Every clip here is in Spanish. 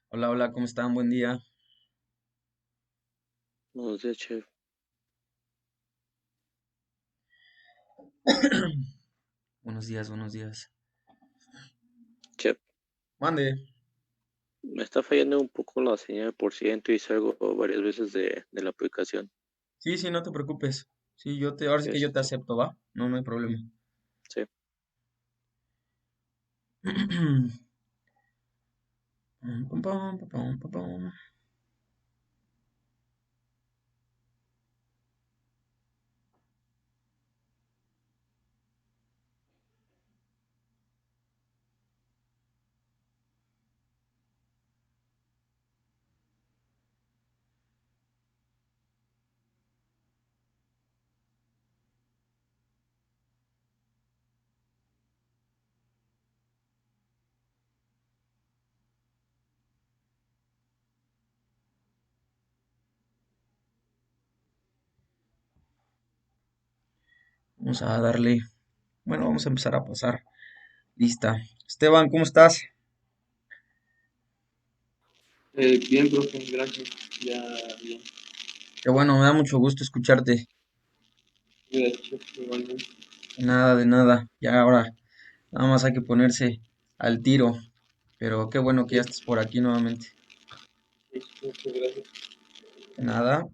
Hola, hola, ¿cómo están? Buen día. Buenos días, chef. Buenos días, buenos días. Chef, Mande. me está fallando un poco la señal por ciento y salgo varias veces de la aplicación. Sí, sí, no te preocupes. Sí, ahora sí que yo Gracias, te chef. acepto, ¿va? No, no hay problema. Sí. Pum, pum, pum, pum, pum, pum. Vamos a darle. Bueno, vamos a empezar a pasar. Lista. Esteban, ¿cómo estás? Bien, profe, gracias. Ya, bien. Qué bueno, me da mucho gusto escucharte. Gracias, chef, igualmente. De nada, de nada. Ya ahora, nada más hay que ponerse al tiro. Pero qué bueno que ya Sí, estés por aquí nuevamente. sí, muchas gracias. De nada.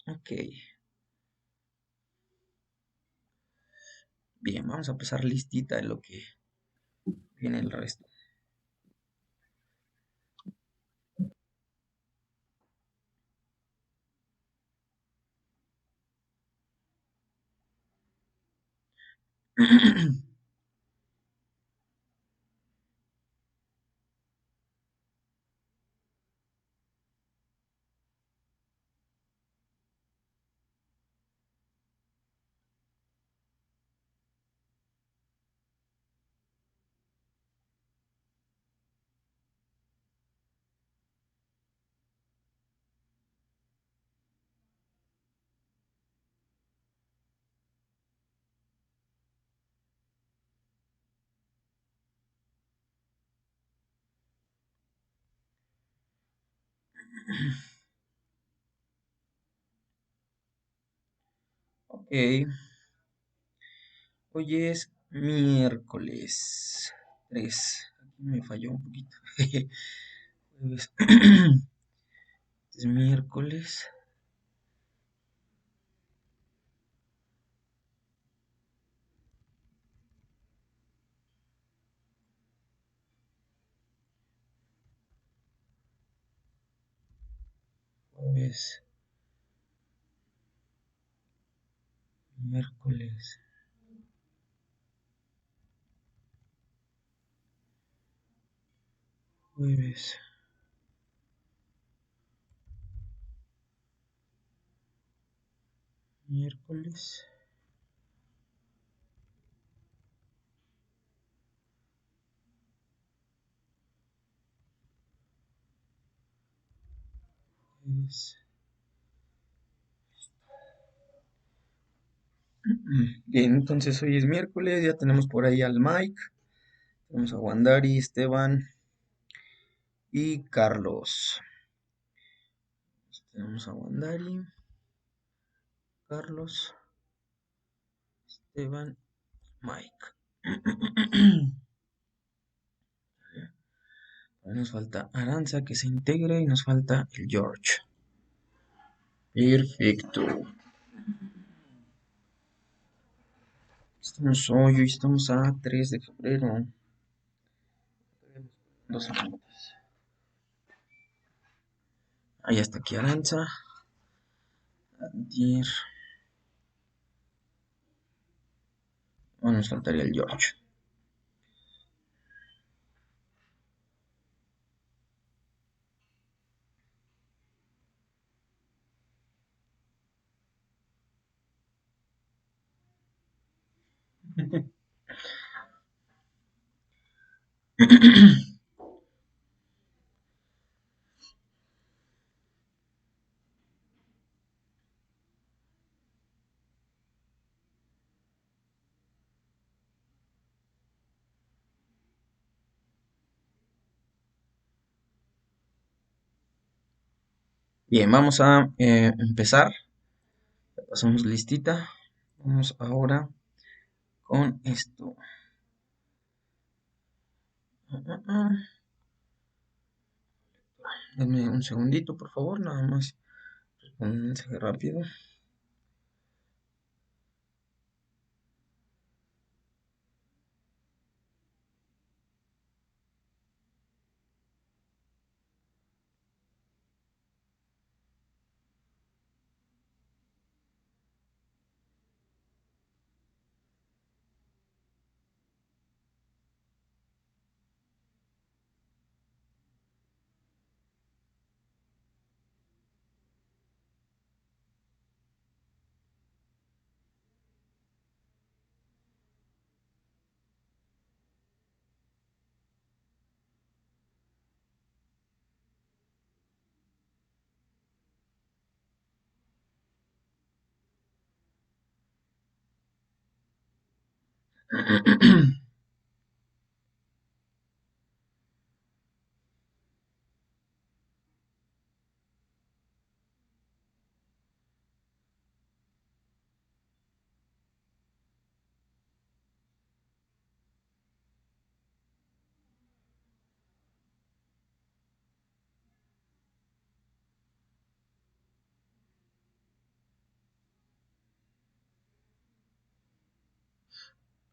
Ok. Bien, vamos a pasar listita de lo que viene el resto. Ok, hoy es miércoles 3. Aquí me falló un poquito. Jueves. Es miércoles. Jueves. Miércoles. Jueves. Miércoles. Jueves. Bien, entonces hoy es miércoles. Ya tenemos por ahí al Mike. Tenemos a Wandari, Esteban y Carlos. Tenemos a Wandari, Carlos, Esteban, Mike. Ahora nos falta Aranza que se integre y nos falta el George. Perfecto. Hoy estamos a 3 de febrero. 2 semanas. Ahí está aquí Aranza. Antier. Bueno, nos faltaría el George. Bien, vamos a empezar. Ya pasamos listita. Vamos ahora con esto. Ah, ah, ah. Dame un segundito, por favor, nada más. Un mensaje rápido.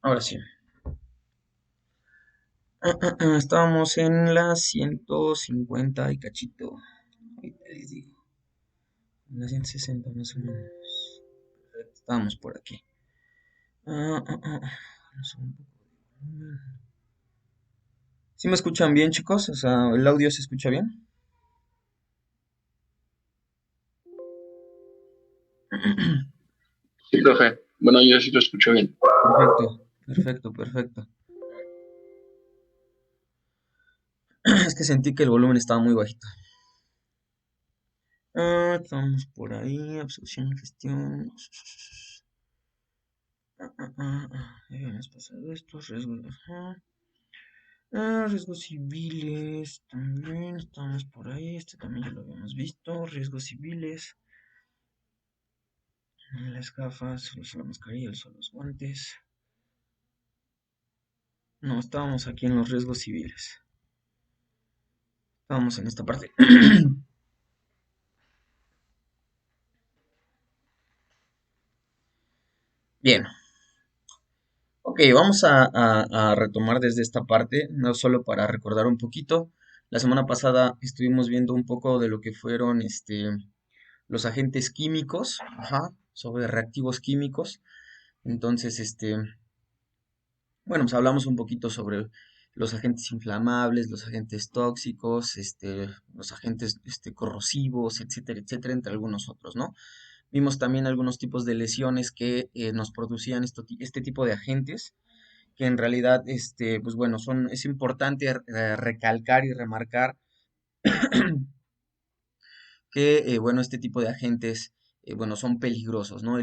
Ahora sí. Estábamos en la 150 y cachito. Ahorita les digo. En la 160 más o menos. Perfecto, estábamos por aquí. Vamos a un poco de volumen. ¿Sí me escuchan bien, chicos? O sea, ¿el audio se escucha bien? Sí, profe. Bueno, yo sí lo escucho bien. Perfecto, perfecto, perfecto. Es que sentí que el volumen estaba muy bajito. Estamos por ahí, absorción y gestión. Ya habíamos pasado esto, riesgos, ajá. Riesgos civiles, también estamos por ahí. Este también ya lo habíamos visto. Riesgos civiles, las gafas, el uso de la mascarilla, el uso de los guantes. No, estábamos aquí en los riesgos civiles. Estábamos en esta parte. Bien, ok, vamos a retomar desde esta parte, no solo para recordar un poquito. La semana pasada estuvimos viendo un poco de lo que fueron los agentes químicos, ajá, sobre reactivos químicos. Entonces, bueno, pues hablamos un poquito sobre los agentes inflamables, los agentes tóxicos, los agentes corrosivos, etcétera, etcétera, entre algunos otros, ¿no? Vimos también algunos tipos de lesiones que nos producían este tipo de agentes que en realidad, pues bueno, es importante recalcar y remarcar que, bueno, este tipo de agentes, bueno, son peligrosos, ¿no?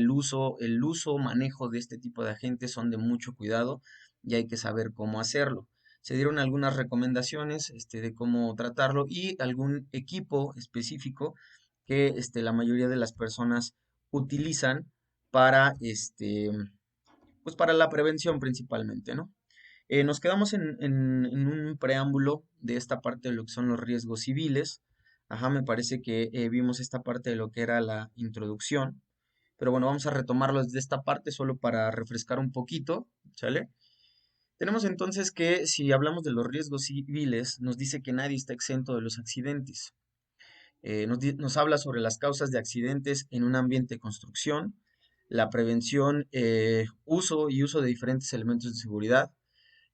Manejo de este tipo de agentes son de mucho cuidado y hay que saber cómo hacerlo. Se dieron algunas recomendaciones, de cómo tratarlo y algún equipo específico que, la mayoría de las personas utilizan para, pues para la prevención principalmente, ¿no? Nos quedamos en un preámbulo de esta parte de lo que son los riesgos civiles. Ajá, me parece que vimos esta parte de lo que era la introducción. Pero bueno, vamos a retomarlo desde esta parte solo para refrescar un poquito, ¿sale? Tenemos entonces que si hablamos de los riesgos civiles, nos dice que nadie está exento de los accidentes. Nos habla sobre las causas de accidentes en un ambiente de construcción, la prevención, uso de diferentes elementos de seguridad,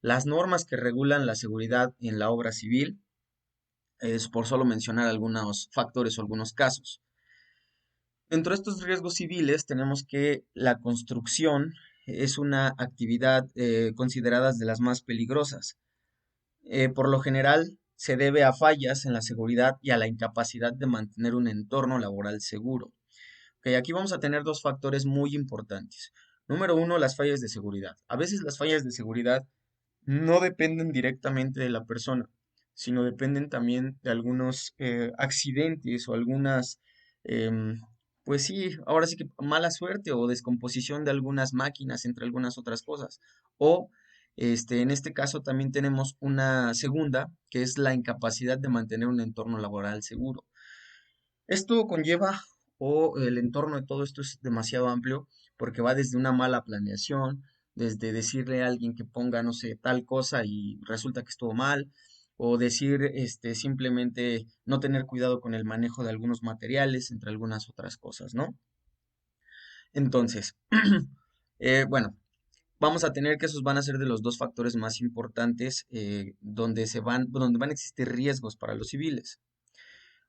las normas que regulan la seguridad en la obra civil, es por solo mencionar algunos factores o algunos casos. Dentro de estos riesgos civiles tenemos que la construcción es una actividad considerada de las más peligrosas. Por lo general, se debe a fallas en la seguridad y a la incapacidad de mantener un entorno laboral seguro. Ok, aquí vamos a tener dos factores muy importantes. Número uno, las fallas de seguridad. A veces las fallas de seguridad no dependen directamente de la persona, sino dependen también de algunos accidentes o algunas, em, pues sí, ahora sí que mala suerte o descomposición de algunas máquinas, entre algunas otras cosas. O, en este caso también tenemos una segunda, que es la incapacidad de mantener un entorno laboral seguro. Esto conlleva, o el entorno de todo esto es demasiado amplio, porque va desde una mala planeación, desde decirle a alguien que ponga, no sé, tal cosa y resulta que estuvo mal, o decir, simplemente no tener cuidado con el manejo de algunos materiales, entre algunas otras cosas, ¿no? Entonces, bueno, vamos a tener que esos van a ser de los dos factores más importantes donde van a existir riesgos para los civiles.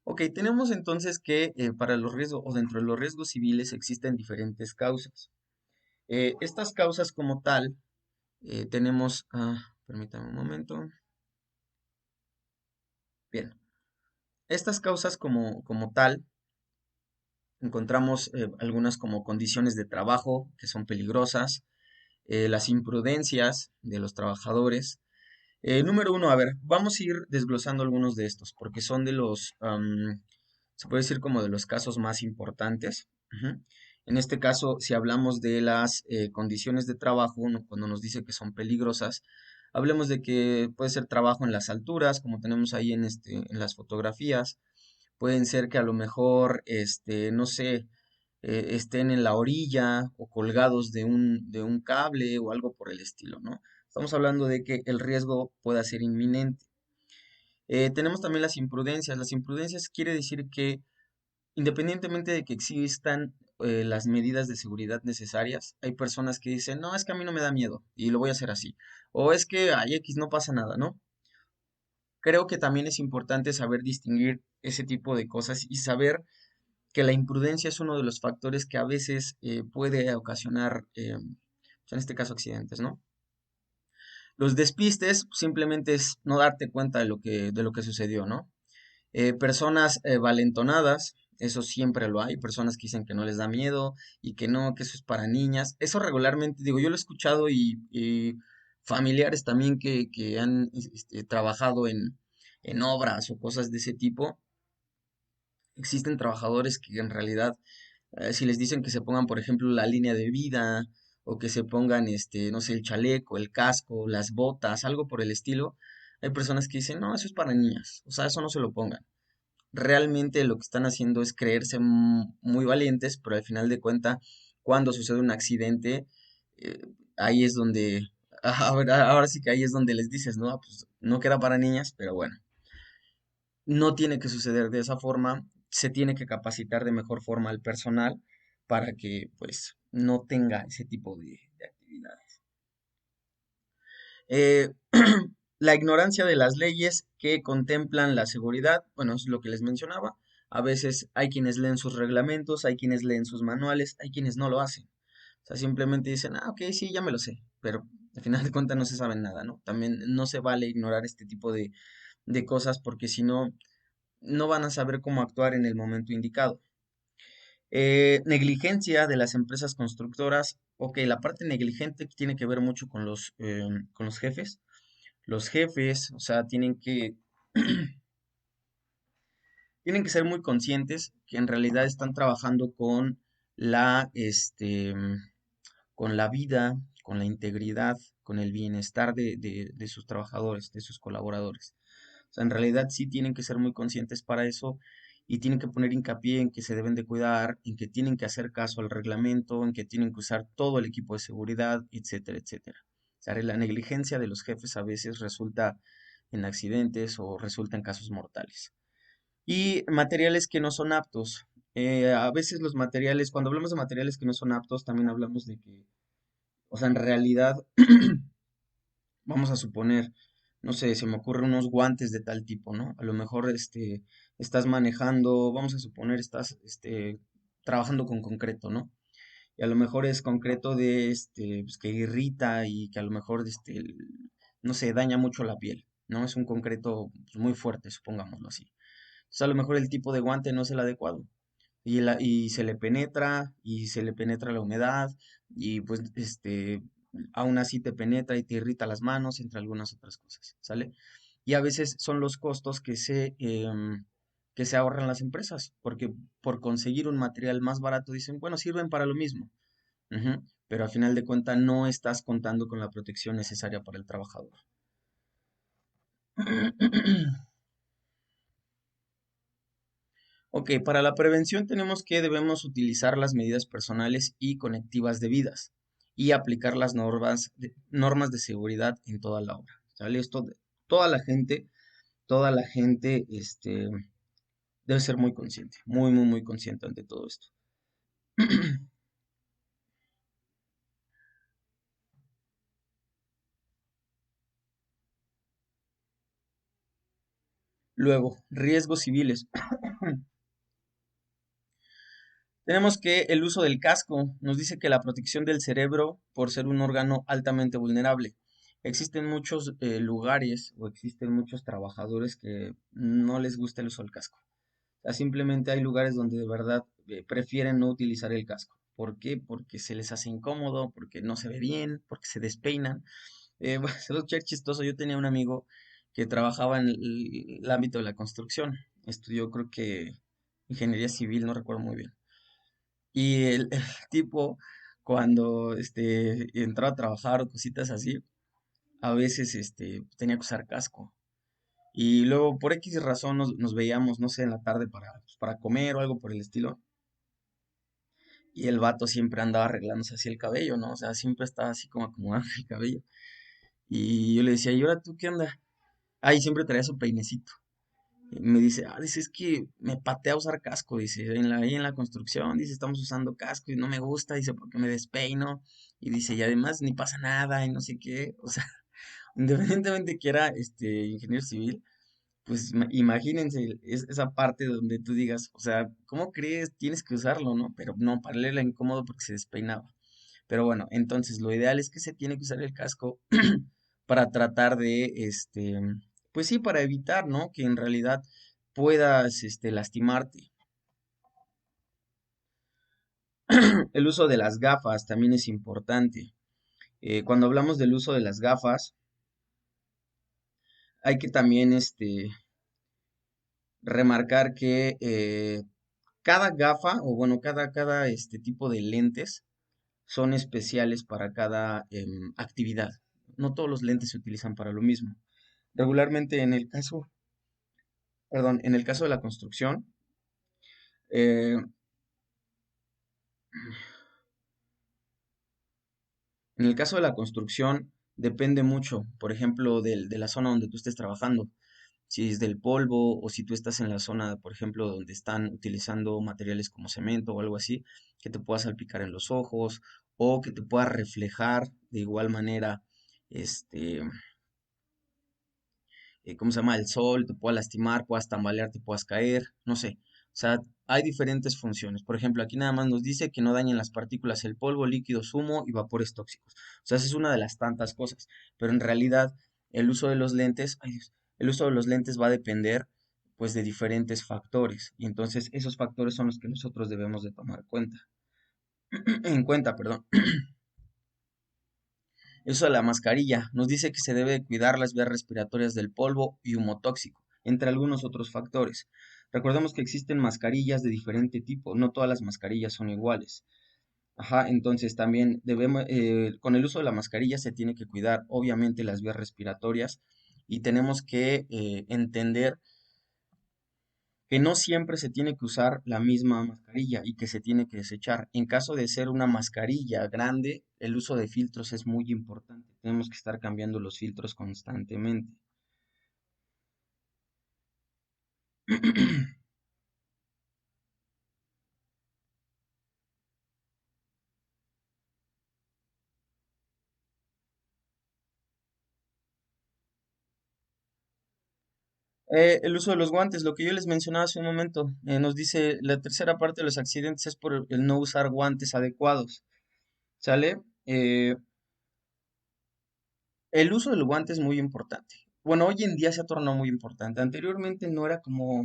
Ok, tenemos entonces que para los riesgos o dentro de los riesgos civiles existen diferentes causas. Estas causas como tal, tenemos, permítame un momento. Bien, estas causas como tal, encontramos algunas como condiciones de trabajo que son peligrosas, las imprudencias de los trabajadores. Número uno, a ver, vamos a ir desglosando algunos de estos porque son de se puede decir como de los casos más importantes. Ujú. En este caso, si hablamos de las condiciones de trabajo, cuando nos dice que son peligrosas, hablemos de que puede ser trabajo en las alturas, como tenemos ahí en las fotografías. Pueden ser que a lo mejor, no sé, estén en la orilla o colgados de un cable o algo por el estilo, ¿no? Estamos hablando de que el riesgo pueda ser inminente. Tenemos también las imprudencias. Las imprudencias quiere decir que independientemente de que existan las medidas de seguridad necesarias, hay personas que dicen, no, es que a mí no me da miedo y lo voy a hacer así. O es que hay X no pasa nada, ¿no? Creo que también es importante saber distinguir ese tipo de cosas y saber que la imprudencia es uno de los factores que a veces puede ocasionar, pues, en este caso, accidentes, ¿no? Los despistes simplemente es no darte cuenta de lo que sucedió, ¿no? Personas valentonadas, eso siempre lo hay, personas que dicen que no les da miedo y que no, que eso es para niñas. Eso regularmente, digo, yo lo he escuchado y familiares también que han trabajado en obras o cosas de ese tipo. Existen trabajadores que en realidad, si les dicen que se pongan, por ejemplo, la línea de vida o que se pongan, no sé, el chaleco, el casco, las botas, algo por el estilo, hay personas que dicen, no, eso es para niñas, o sea, eso no se lo pongan. Realmente lo que están haciendo es creerse muy valientes, pero al final de cuentas, cuando sucede un accidente, eh, ahí es donde, ahora sí que ahí es donde les dices, no, pues no que era para niñas, pero bueno, no tiene que suceder de esa forma, se tiene que capacitar de mejor forma al personal para que pues no tenga ese tipo de actividades. Eh, la ignorancia de las leyes que contemplan la seguridad, bueno, es lo que les mencionaba. A veces hay quienes leen sus reglamentos, hay quienes leen sus manuales, hay quienes no lo hacen. O sea, simplemente dicen, ok, sí, ya me lo sé, pero al final de cuentas no se sabe nada, ¿no? También no se vale ignorar este tipo de cosas porque si no, no van a saber cómo actuar en el momento indicado. Negligencia de las empresas constructoras. Ok, la parte negligente tiene que ver mucho con los jefes. Los jefes, o sea, tienen que ser muy conscientes que en realidad están trabajando con la vida, con la integridad, con el bienestar de sus trabajadores, de sus colaboradores. O sea, en realidad sí tienen que ser muy conscientes para eso y tienen que poner hincapié en que se deben de cuidar, en que tienen que hacer caso al reglamento, en que tienen que usar todo el equipo de seguridad, etcétera, etcétera. O sea, la negligencia de los jefes a veces resulta en accidentes o resulta en casos mortales. Y materiales que no son aptos. A veces los materiales, cuando hablamos de materiales que no son aptos, también hablamos de que, o sea, en realidad, vamos a suponer, no sé, se me ocurren unos guantes de tal tipo, ¿no? A lo mejor, estás manejando, vamos a suponer, estás, trabajando con concreto, ¿no? Y a lo mejor es concreto pues, que irrita y que a lo mejor, no sé, daña mucho la piel. ¿no? Es un concreto pues, muy fuerte, supongámoslo así. Entonces, a lo mejor el tipo de guante no es el adecuado. Y se le penetra la humedad, y pues aún así te penetra y te irrita las manos, entre algunas otras cosas, ¿sale? Y a veces son los costos que se ahorran las empresas, porque por conseguir un material más barato dicen, bueno, sirven para lo mismo, ujú, pero a final de cuentas no estás contando con la protección necesaria para el trabajador. Ok, para la prevención tenemos que debemos utilizar las medidas personales y conectivas debidas y aplicar las normas de seguridad en toda la obra. ¿Sale? Toda toda la gente, debe ser muy consciente, muy, muy, muy consciente ante todo esto. Luego, riesgos civiles. Tenemos que el uso del casco nos dice que la protección del cerebro por ser un órgano altamente vulnerable. Existen muchos lugares o existen muchos trabajadores que no les gusta el uso del casco. O sea, simplemente hay lugares donde de verdad prefieren no utilizar el casco. ¿Por qué? Porque se les hace incómodo, porque no se ve bien, porque se despeinan. Bueno, se lo echar chistoso. Yo tenía un amigo que trabajaba en el ámbito de la construcción. Estudió, creo que, ingeniería civil, no recuerdo muy bien. Y el tipo, cuando entraba a trabajar o cositas así, a veces tenía que usar casco. Y luego, por X razón, nos veíamos, no sé, en la tarde pues, para comer o algo por el estilo. Y el vato siempre andaba arreglándose así el cabello, ¿no? O sea, siempre estaba así como acomodando el cabello. Y yo le decía, ¿y ahora tú qué onda? Ah, y siempre traía su peinecito. Y me dice, dice, es que me patea usar casco, dice, ahí en la construcción, dice, estamos usando casco y no me gusta, dice, porque me despeino, y dice, y además ni pasa nada, y no sé qué, o sea, independientemente que era ingeniero civil, pues imagínense esa parte donde tú digas, o sea, ¿cómo crees? Tienes que usarlo, ¿no? Pero no, para él era incómodo porque se despeinaba. Pero bueno, entonces lo ideal es que se tiene que usar el casco para tratar de, pues sí, para evitar, ¿no? Que en realidad puedas, lastimarte. El uso de las gafas también es importante. Cuando hablamos del uso de las gafas, hay que también, remarcar que cada gafa, o bueno, cada tipo de lentes son especiales para cada actividad. No todos los lentes se utilizan para lo mismo. Regularmente en el caso de la construcción, eh, en el caso de la construcción depende mucho, por ejemplo, de la zona donde tú estés trabajando. Si es del polvo o si tú estás en la zona, por ejemplo, donde están utilizando materiales como cemento o algo así, que te pueda salpicar en los ojos o que te pueda reflejar de igual manera, este, ¿cómo se llama? El sol, te pueda lastimar, puedas tambalear, te puedas caer, no sé. O sea, hay diferentes funciones. Por ejemplo, aquí nada más nos dice que no dañen las partículas el polvo, líquidos, humo y vapores tóxicos. O sea, esa es una de las tantas cosas. Pero en realidad, el uso de los lentes, ay Dios, el uso de los lentes va a depender, pues, de diferentes factores. Y entonces, esos factores son los que nosotros debemos de tomar cuenta. En cuenta, perdón. Eso de la mascarilla nos dice que se debe cuidar las vías respiratorias del polvo y humo tóxico, entre algunos otros factores. Recordemos que existen mascarillas de diferente tipo, no todas las mascarillas son iguales. Ajá, entonces también con el uso de la mascarilla se tiene que cuidar obviamente las vías respiratorias y tenemos que entender que no siempre se tiene que usar la misma mascarilla y que se tiene que desechar. En caso de ser una mascarilla grande, el uso de filtros es muy importante. Tenemos que estar cambiando los filtros constantemente. El uso de los guantes, lo que yo les mencionaba hace un momento, nos dice la tercera parte de los accidentes es por el no usar guantes adecuados. ¿Sale? El uso del guante es muy importante. bueno, hoy en día se ha tornado muy importante. Anteriormente no era como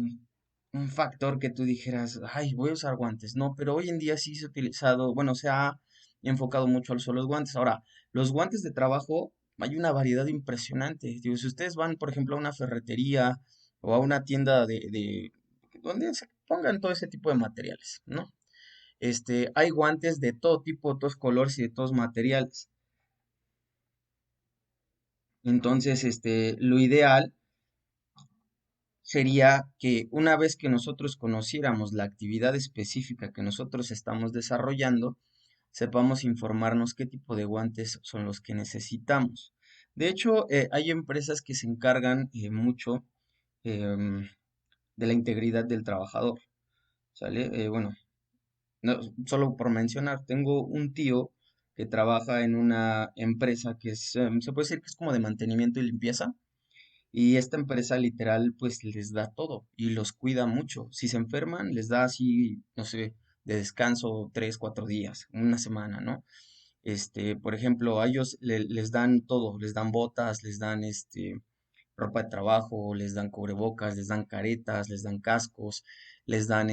un factor que tú dijeras, ay, voy a usar guantes. No, pero hoy en día sí se ha utilizado, bueno, se ha enfocado mucho al uso de los guantes. Ahora, los guantes de trabajo, hay una variedad impresionante. Digo, si ustedes van, por ejemplo, a una ferretería o a una tienda donde se pongan todo ese tipo de materiales, ¿no? Hay guantes de todo tipo, de todos colores y de todos materiales. Entonces, lo ideal sería que una vez que nosotros conociéramos la actividad específica que nosotros estamos desarrollando, sepamos informarnos qué tipo de guantes son los que necesitamos. De hecho, hay empresas que se encargan mucho em, de la integridad del trabajador, ¿sale? Bueno, solo por mencionar, tengo un tío que trabaja en una empresa que se puede decir que es como de mantenimiento y limpieza. Y esta empresa literal pues les da todo y los cuida mucho. Si se enferman, les da así, no sé, de descanso 3, 4 días, una semana, ¿no? Por ejemplo, a ellos les dan todo, les dan botas, les dan ropa de trabajo, les dan cubrebocas, les dan caretas, les dan cascos, les dan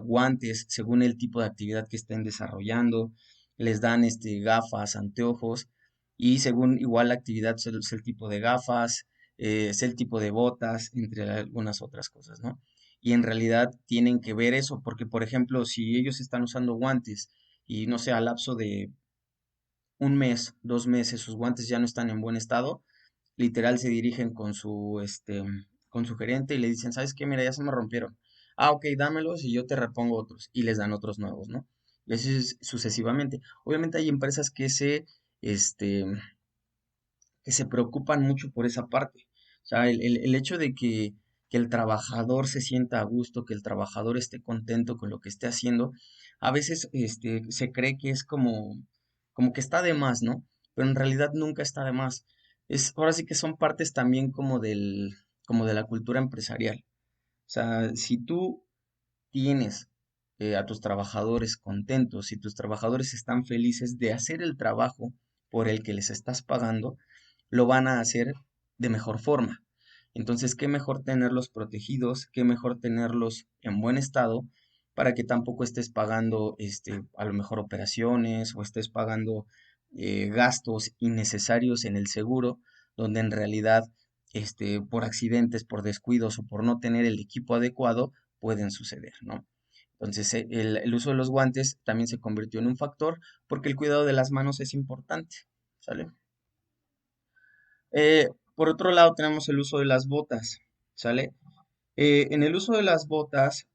guantes según el tipo de actividad que estén desarrollando, les dan gafas, anteojos y según igual la actividad es el tipo de gafas, es el tipo de botas, entre algunas otras cosas, ¿no? Y en realidad tienen que ver eso, porque por ejemplo, si ellos están usando guantes y no sé, a lapso de un mes, 2 meses, sus guantes ya no están en buen estado, literal se dirigen con su gerente y le dicen, ¿sabes qué? Mira, ya se me rompieron. Ah, ok, dámelos y yo te repongo otros. Y les dan otros nuevos, ¿no? Y así sucesivamente. Obviamente hay empresas este, que se preocupan mucho por esa parte. O sea, el hecho de que el trabajador se sienta a gusto, que el trabajador esté contento con lo que esté haciendo, a veces se cree que es como que está de más, ¿no? Pero en realidad nunca está de más. Ahora sí que son partes también como de la cultura empresarial. O sea, si tú tienes a tus trabajadores contentos, si tus trabajadores están felices de hacer el trabajo por el que les estás pagando, lo van a hacer de mejor forma. Entonces, qué mejor tenerlos protegidos, qué mejor tenerlos en buen estado para que tampoco estés pagando a lo mejor operaciones o estés pagando gastos innecesarios en el seguro, donde en realidad por accidentes, por descuidos o por no tener el equipo adecuado, pueden suceder, ¿no? Entonces, el uso de los guantes también se convirtió en un factor porque el cuidado de las manos es importante, ¿sale? Por otro lado, tenemos el uso de las botas, ¿sale? En el uso de las botas,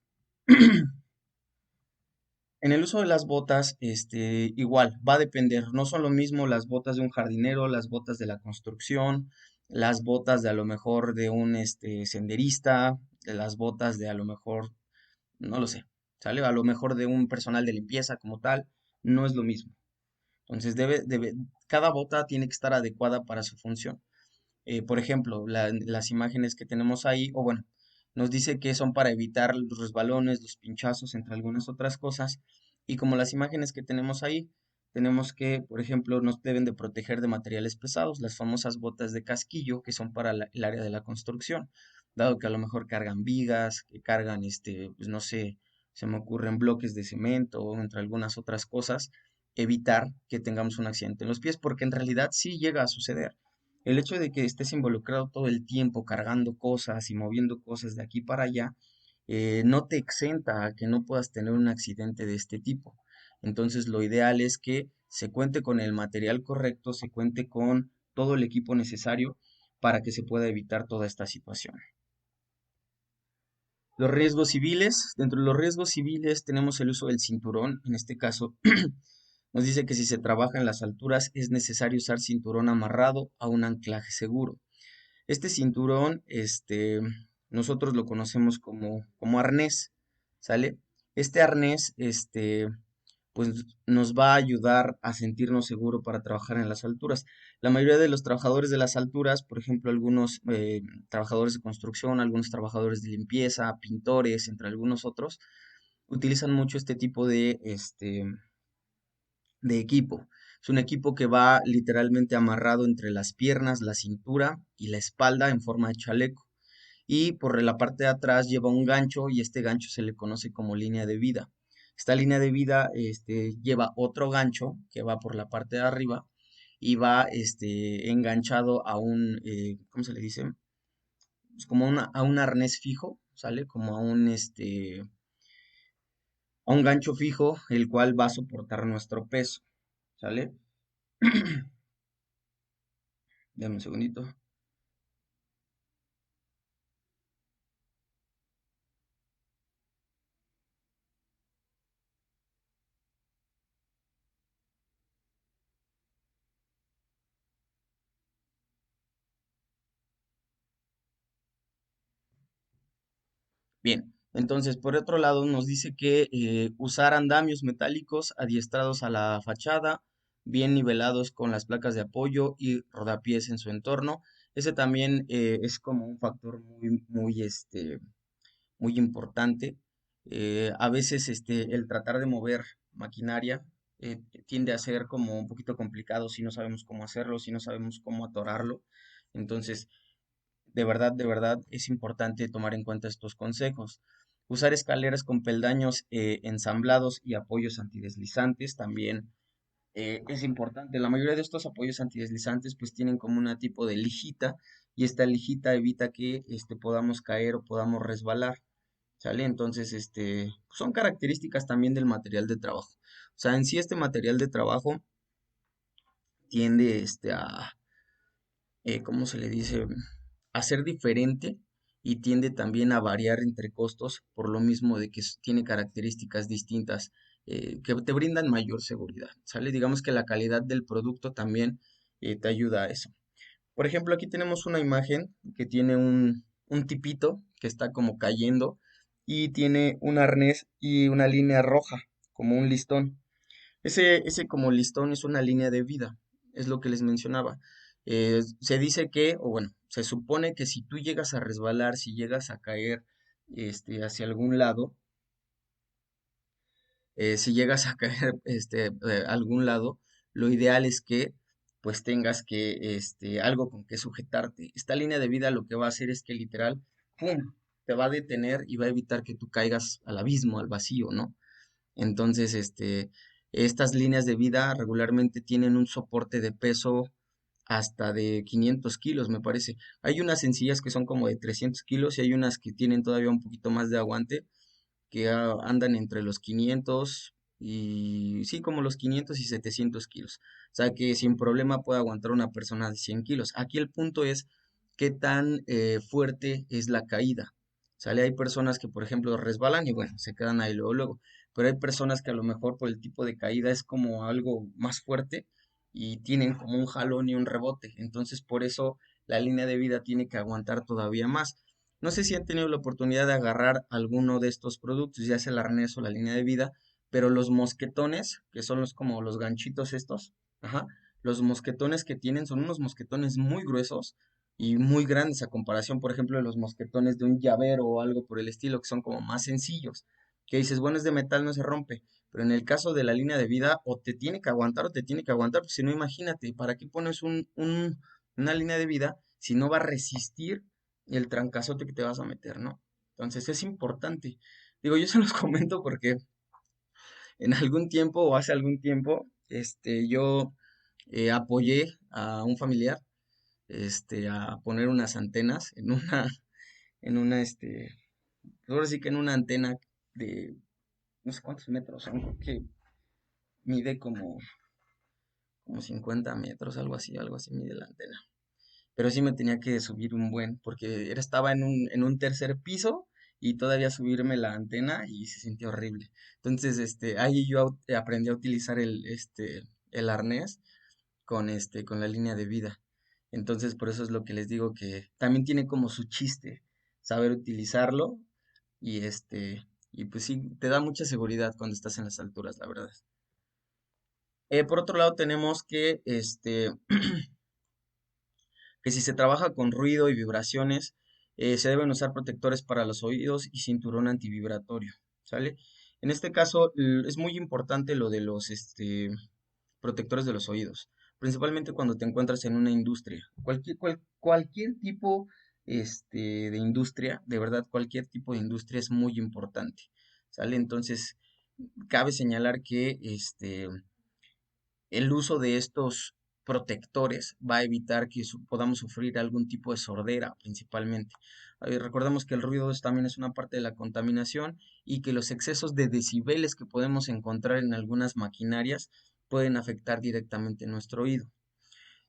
en el uso de las botas, igual, va a depender, no son lo mismo las botas de un jardinero, las botas de la construcción, las botas de a lo mejor de un senderista, de las botas de a lo mejor no lo sé, ¿sale? A lo mejor de un personal de limpieza como tal, no es lo mismo. Entonces, cada bota tiene que estar adecuada para su función. Por ejemplo, las imágenes que tenemos ahí, o bueno, nos dice que son para evitar los resbalones, los pinchazos, entre algunas otras cosas. Y como las imágenes que tenemos ahí, tenemos que, por ejemplo, nos deben de proteger de materiales pesados, las famosas botas de casquillo, que son para el área de la construcción, dado que a lo mejor cargan vigas, que cargan, pues no sé, se me ocurren bloques de cemento, entre algunas otras cosas, evitar que tengamos un accidente en los pies, porque en realidad sí llega a suceder. El hecho de que estés involucrado todo el tiempo cargando cosas y moviendo cosas de aquí para allá, no te exenta a que no puedas tener un accidente de este tipo. Entonces, lo ideal es que se cuente con el material correcto, se cuente con todo el equipo necesario para que se pueda evitar toda esta situación. Los riesgos civiles. Dentro de los riesgos civiles tenemos el uso del cinturón. En este caso, nos dice que si se trabaja en las alturas es necesario usar cinturón amarrado a un anclaje seguro. Este cinturón, nosotros lo conocemos como arnés, ¿sale? Este arnés, pues nos va a ayudar a sentirnos seguros para trabajar en las alturas. La mayoría de los trabajadores de las alturas, por ejemplo, algunos trabajadores de construcción, algunos trabajadores de limpieza, pintores, entre algunos otros, utilizan mucho este tipo de equipo. Es un equipo que va literalmente amarrado entre las piernas, la cintura y la espalda en forma de chaleco. Y por la parte de atrás lleva un gancho y este gancho se le conoce como línea de vida. Esta línea de vida lleva otro gancho que va por la parte de arriba y va enganchado a ¿cómo se le dice? Pues como a un arnés fijo, ¿sale? Como a un gancho fijo, el cual va a soportar nuestro peso, ¿sale? Dame un segundito. Bien, entonces por otro lado nos dice que usar andamios metálicos adiestrados a la fachada, bien nivelados con las placas de apoyo y rodapiés en su entorno. Ese también es como un factor muy importante. A veces el tratar de mover maquinaria tiende a ser como un poquito complicado si no sabemos cómo hacerlo, si no sabemos cómo atorarlo. Entonces, de verdad es importante tomar en cuenta estos consejos. Usar escaleras con peldaños ensamblados y apoyos antideslizantes también es importante. La mayoría de estos apoyos antideslizantes pues tienen como una tipo de lijita y esta lijita evita que podamos caer o podamos resbalar. ¿Sale? Entonces, son características también del material de trabajo. O sea, en sí este material de trabajo tiende ¿cómo se le dice? A ser diferente y tiende también a variar entre costos por lo mismo de que tiene características distintas que te brindan mayor seguridad, ¿sale? Digamos que la calidad del producto también te ayuda a eso. Por ejemplo, aquí tenemos una imagen que tiene un tipito que está como cayendo y tiene un arnés y una línea roja, como un listón. Ese como listón es una línea de vida, es lo que les mencionaba. Se dice que, o bueno, se supone que si tú llegas a resbalar, si llegas a caer hacia algún lado, si llegas a caer a algún lado, lo ideal es que pues tengas que algo con que sujetarte. Esta línea de vida lo que va a hacer es que literal, ¡pum!, te va a detener y va a evitar que tú caigas al abismo, al vacío, ¿no? Entonces, estas líneas de vida regularmente tienen un soporte de peso hasta de 500 kilos, me parece. Hay unas sencillas que son como de 300 kilos y hay unas que tienen todavía un poquito más de aguante, que andan entre los 500 y sí, como los 500 y 700 kilos. O sea que sin problema puede aguantar una persona de 100 kilos. Aquí el punto es qué tan fuerte es la caída. ¿Sale? Hay personas que, por ejemplo, resbalan y bueno, se quedan ahí luego, luego. Pero hay personas que a lo mejor por el tipo de caída es como algo más fuerte y tienen como un jalón y un rebote. Entonces, por eso la línea de vida tiene que aguantar todavía más. No sé si han tenido la oportunidad de agarrar alguno de estos productos, ya sea el arnés o la línea de vida, pero los mosquetones, que son como los ganchitos estos, ajá, los mosquetones que tienen son unos mosquetones muy gruesos y muy grandes a comparación, por ejemplo, de los mosquetones de un llavero o algo por el estilo, que son como más sencillos, que dices, bueno, es de metal, no se rompe, pero en el caso de la línea de vida, o te tiene que aguantar o te tiene que aguantar, porque si no, imagínate, ¿para qué pones una línea de vida si no va a resistir el trancazote que te vas a meter, ¿no? Entonces es importante. Digo, yo se los comento porque en algún tiempo o hace algún tiempo, yo apoyé a un familiar, a poner unas antenas en una, ahora sí que en una antena de no sé cuántos metros son, creo que mide como 50 metros, algo así mide la antena. Pero sí me tenía que subir un buen, porque estaba en un tercer piso y todavía subirme la antena y se sintió horrible. Entonces, ahí yo aprendí a utilizar el arnés con la línea de vida. Entonces, por eso es lo que les digo que también tiene como su chiste saber utilizarlo y pues sí, te da mucha seguridad cuando estás en las alturas, la verdad. Por otro lado, tenemos que si se trabaja con ruido y vibraciones, se deben usar protectores para los oídos y cinturón antivibratorio, ¿sale? En este caso es muy importante lo de protectores de los oídos, principalmente cuando te encuentras en una industria. Cualquier tipo de industria, de verdad, cualquier tipo de industria es muy importante, ¿sale? Entonces, cabe señalar que el uso de estos protectores va a evitar que podamos sufrir algún tipo de sordera principalmente. Recordemos que el ruido también es una parte de la contaminación y que los excesos de decibeles que podemos encontrar en algunas maquinarias pueden afectar directamente nuestro oído.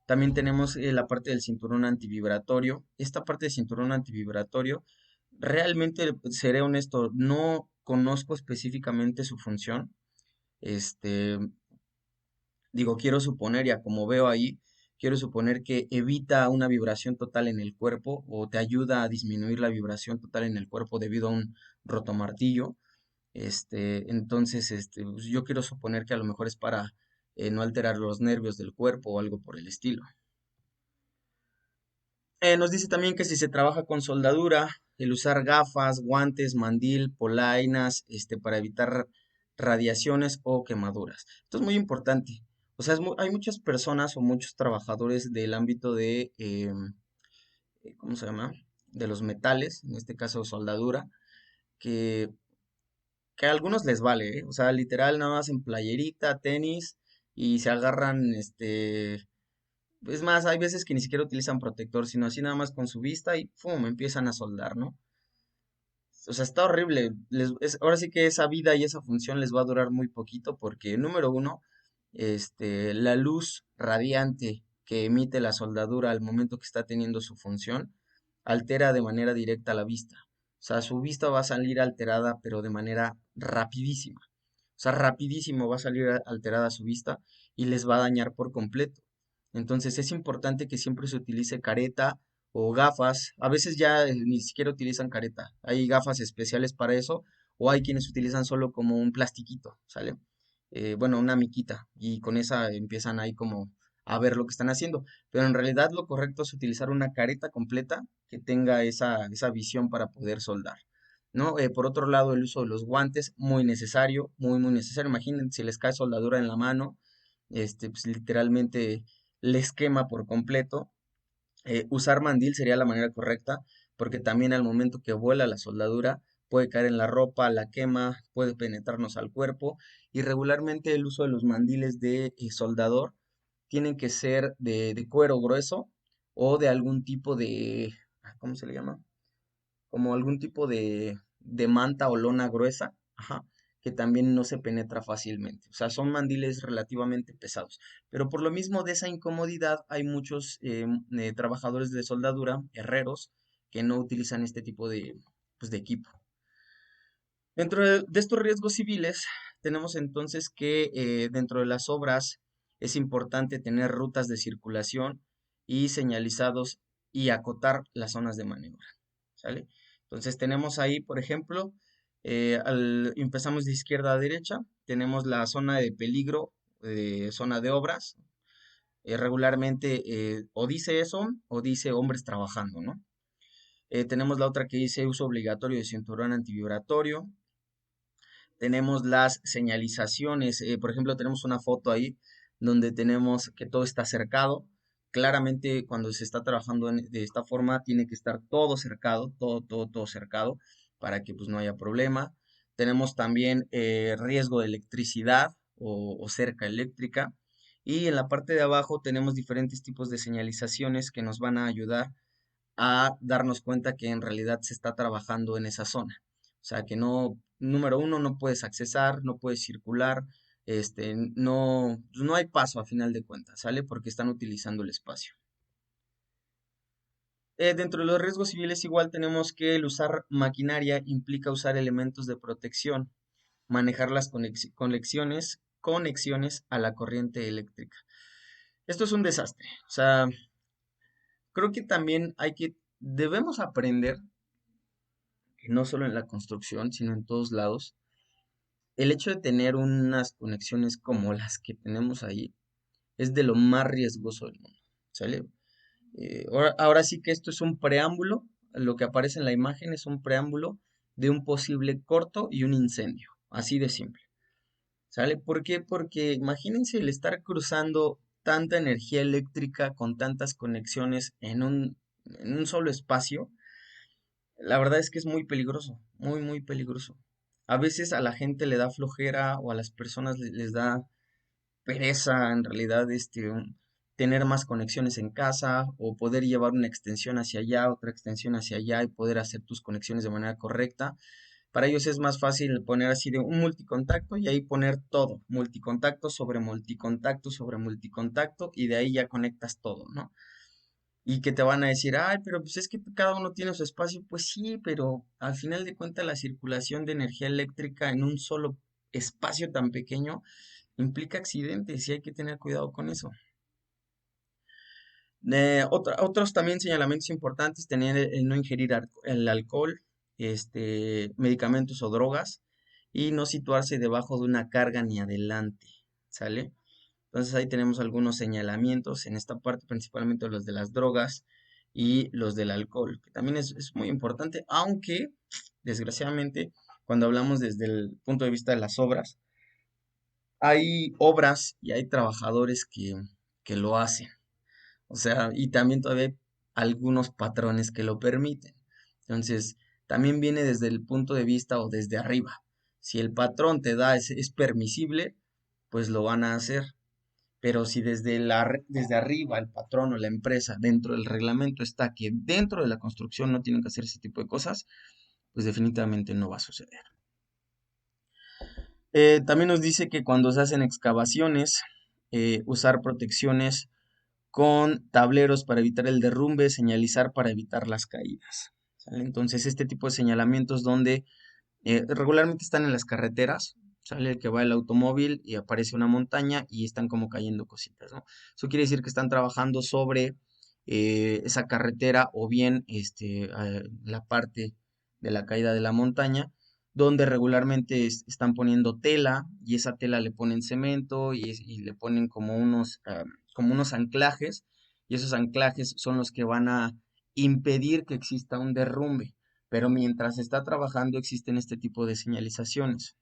También tenemos la parte del cinturón antivibratorio. Esta parte del cinturón antivibratorio, realmente, seré honesto, no conozco específicamente su función. Este, Digo, quiero suponer, ya como veo ahí, quiero suponer que evita una vibración total en el cuerpo o te ayuda a disminuir la vibración total en el cuerpo debido a un rotomartillo. Entonces, pues, yo quiero suponer que a lo mejor es para no alterar los nervios del cuerpo o algo por el estilo. Nos dice también que si se trabaja con soldadura, el usar gafas, guantes, mandil, polainas, para evitar radiaciones o quemaduras. Esto es muy importante. O sea, hay muchas personas o muchos trabajadores del ámbito de, ¿cómo se llama? De los metales, en este caso soldadura, que, que a algunos les vale, ¿eh? O sea, literal, nada más en playerita, tenis, y se agarran, es más, hay veces que ni siquiera utilizan protector, sino así nada más con su vista y ¡pum! Empiezan a soldar, ¿no? O sea, está horrible. Ahora sí que esa vida y esa función les va a durar muy poquito porque, número uno, la luz radiante que emite la soldadura al momento que está teniendo su función altera de manera directa la vista. O sea, su vista va a salir alterada, pero de manera rapidísima. O sea, rapidísimo va a salir alterada su vista y les va a dañar por completo. Entonces es importante que siempre se utilice careta o gafas. A veces ya ni siquiera utilizan careta. Hay gafas especiales para eso o hay quienes utilizan solo como un plastiquito, ¿sale? Bueno, una miquita y con esa empiezan ahí como a ver lo que están haciendo. Pero en realidad lo correcto es utilizar una careta completa que tenga esa visión para poder soldar, ¿no? Por otro lado, el uso de los guantes, muy necesario, muy, muy necesario. Imaginen si les cae soldadura en la mano, pues literalmente les quema por completo. Usar mandil sería la manera correcta, porque también al momento que vuela la soldadura puede caer en la ropa, la quema, puede penetrarnos al cuerpo y regularmente el uso de los mandiles de soldador tienen que ser de cuero grueso o de algún tipo de, ¿cómo se le llama? Como algún tipo de manta o lona gruesa, ajá, que también no se penetra fácilmente. O sea, son mandiles relativamente pesados. Pero por lo mismo de esa incomodidad, hay muchos trabajadores de soldadura, herreros, que no utilizan este tipo pues, de equipo. Dentro de estos riesgos civiles, tenemos entonces que dentro de las obras es importante tener rutas de circulación y señalizados y acotar las zonas de maniobra, ¿sale? Entonces tenemos ahí, por ejemplo, empezamos de izquierda a derecha, tenemos la zona de peligro, zona de obras, regularmente o dice eso o dice hombres trabajando, ¿no? Tenemos la otra que dice uso obligatorio de cinturón antivibratorio. Tenemos las señalizaciones, por ejemplo, tenemos una foto ahí donde tenemos que todo está cercado. Claramente, cuando se está trabajando de esta forma, tiene que estar todo cercado, todo cercado, para que pues no haya problema. Tenemos también riesgo de electricidad o cerca eléctrica. Y en la parte de abajo tenemos diferentes tipos de señalizaciones que nos van a ayudar a darnos cuenta que en realidad se está trabajando en esa zona. O sea, que no, número uno, no puedes accesar, no puedes circular, no hay paso a final de cuentas, ¿sale? Porque están utilizando el espacio. Dentro de los riesgos civiles igual tenemos que el usar maquinaria implica usar elementos de protección, manejar las conexiones a la corriente eléctrica. Esto es un desastre. O sea, creo que también debemos aprender no solo en la construcción, sino en todos lados, el hecho de tener unas conexiones como las que tenemos ahí es de lo más riesgoso del mundo, ¿sale? Ahora sí que esto es un preámbulo, lo que aparece en la imagen es un preámbulo de un posible corto y un incendio, así de simple. ¿Sale? ¿Por qué? Porque imagínense el estar cruzando tanta energía eléctrica con tantas conexiones en un solo espacio. La verdad es que es muy peligroso, muy, muy peligroso. A veces a la gente le da flojera o a las personas les da pereza en realidad tener más conexiones en casa o poder llevar una extensión hacia allá, otra extensión hacia allá y poder hacer tus conexiones de manera correcta. Para ellos es más fácil poner así de un multicontacto y ahí poner todo, multicontacto sobre multicontacto sobre multicontacto y de ahí ya conectas todo, ¿no? Y que te van a decir, ay, pero pues es que cada uno tiene su espacio. Pues sí, pero al final de cuentas la circulación de energía eléctrica en un solo espacio tan pequeño implica accidentes y hay que tener cuidado con eso. Otros también señalamientos importantes, tener el no ingerir el alcohol, medicamentos o drogas y no situarse debajo de una carga ni adelante, ¿sale? Entonces ahí tenemos algunos señalamientos en esta parte, principalmente los de las drogas y los del alcohol, que también es muy importante, aunque desgraciadamente cuando hablamos desde el punto de vista de las obras, hay obras y hay trabajadores que lo hacen. O sea, y también todavía hay algunos patrones que lo permiten. Entonces, también viene desde el punto de vista o desde arriba. Si el patrón te da, es permisible, pues lo van a hacer. Pero si desde arriba el patrón o la empresa, dentro del reglamento está que dentro de la construcción no tienen que hacer ese tipo de cosas, pues definitivamente no va a suceder. También nos dice que cuando se hacen excavaciones, usar protecciones con tableros para evitar el derrumbe, señalizar para evitar las caídas. ¿Sale? Entonces, este tipo de señalamientos donde regularmente están en las carreteras, sale el que va el automóvil y aparece una montaña y están como cayendo cositas, ¿no? Eso quiere decir que están trabajando sobre esa carretera o bien la parte de la caída de la montaña, donde regularmente están poniendo tela y esa tela le ponen cemento y le ponen como unos anclajes y esos anclajes son los que van a impedir que exista un derrumbe, pero mientras se está trabajando existen este tipo de señalizaciones.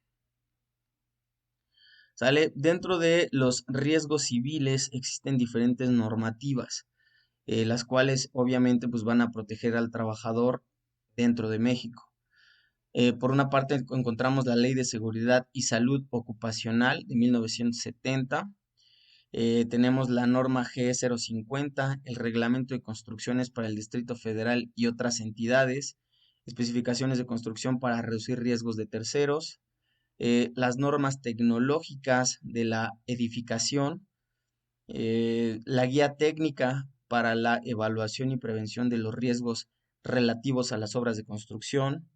¿Sale? Dentro de los riesgos civiles existen diferentes normativas, las cuales obviamente pues van a proteger al trabajador dentro de México. Por una parte encontramos la Ley de Seguridad y Salud Ocupacional de 1970. Tenemos la norma G050, el Reglamento de Construcciones para el Distrito Federal y otras entidades, especificaciones de construcción para reducir riesgos de terceros, las normas tecnológicas de la edificación, la guía técnica para la evaluación y prevención de los riesgos relativos a las obras de construcción,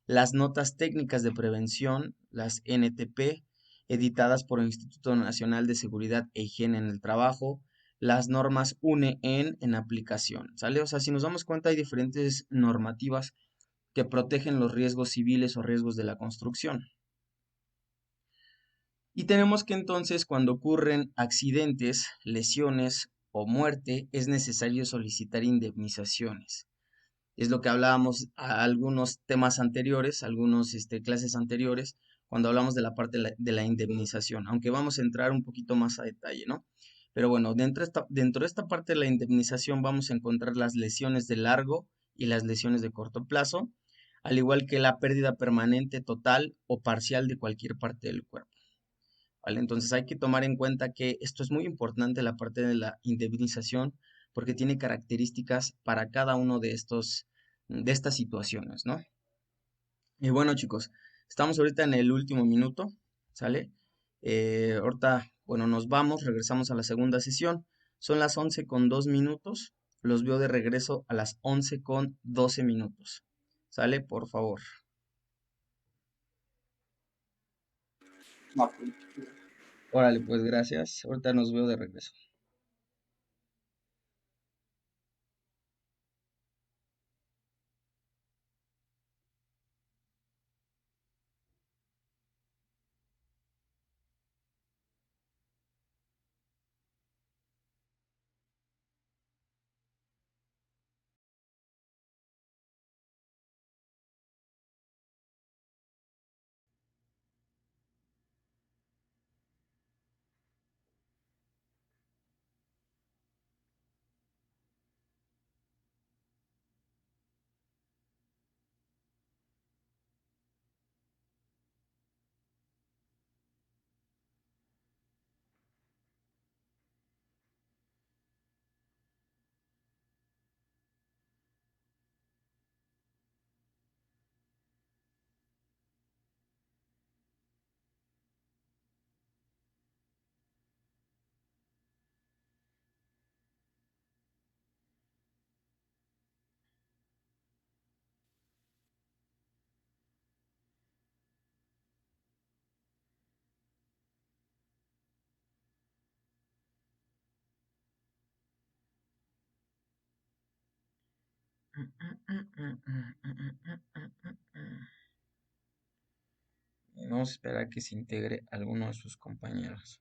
las notas técnicas de prevención, las NTP, editadas por el Instituto Nacional de Seguridad e Higiene en el Trabajo, las normas UNE en aplicación, ¿sale? O sea, si nos damos cuenta, hay diferentes normativas que protegen los riesgos civiles o riesgos de la construcción. Y tenemos que entonces, cuando ocurren accidentes, lesiones o muerte, es necesario solicitar indemnizaciones. Es lo que hablábamos a algunos temas anteriores, algunos clases anteriores, cuando hablamos de la parte de la indemnización, aunque vamos a entrar un poquito más a detalle, ¿no? Pero bueno, dentro de esta parte de la indemnización vamos a encontrar las lesiones de largo y las lesiones de corto plazo, al igual que la pérdida permanente, total o parcial de cualquier parte del cuerpo. ¿Vale? Entonces hay que tomar en cuenta que esto es muy importante, la parte de la indemnización, porque tiene características para cada uno de estas situaciones, ¿no? Y bueno, chicos, estamos ahorita en el último minuto, ¿sale? Ahorita, bueno, nos vamos, regresamos a la segunda sesión. Son las 11:02. Los veo de regreso a las 11:12. ¿Sale? Por favor. No, pues, Órale, pues gracias. Ahorita nos veo de regreso. Vamos a esperar a que se integre alguno de sus compañeros.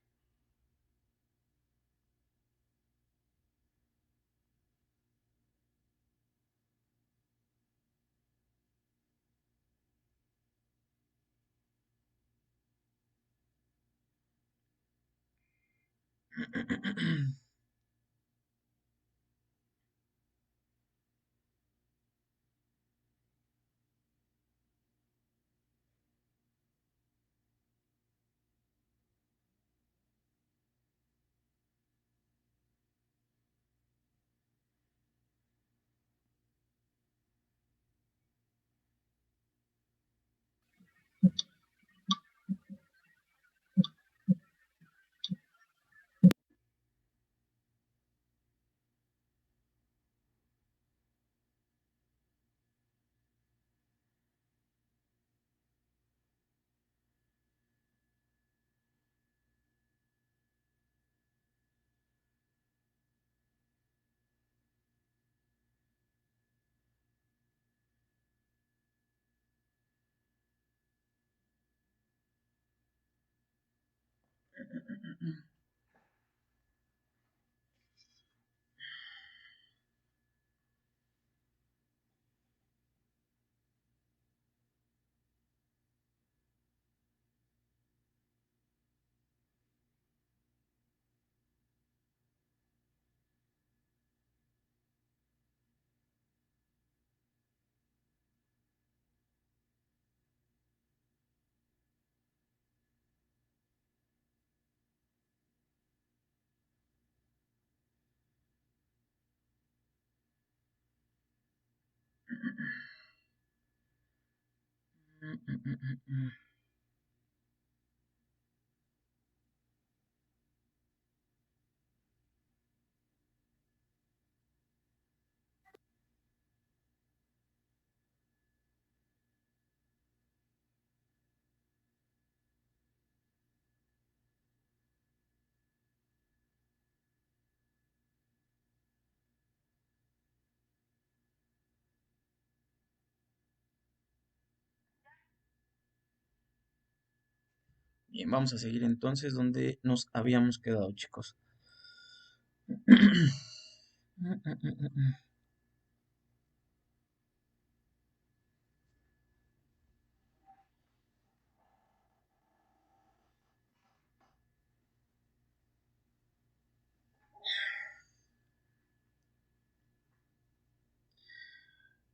Bien, vamos a seguir entonces donde nos habíamos quedado, chicos.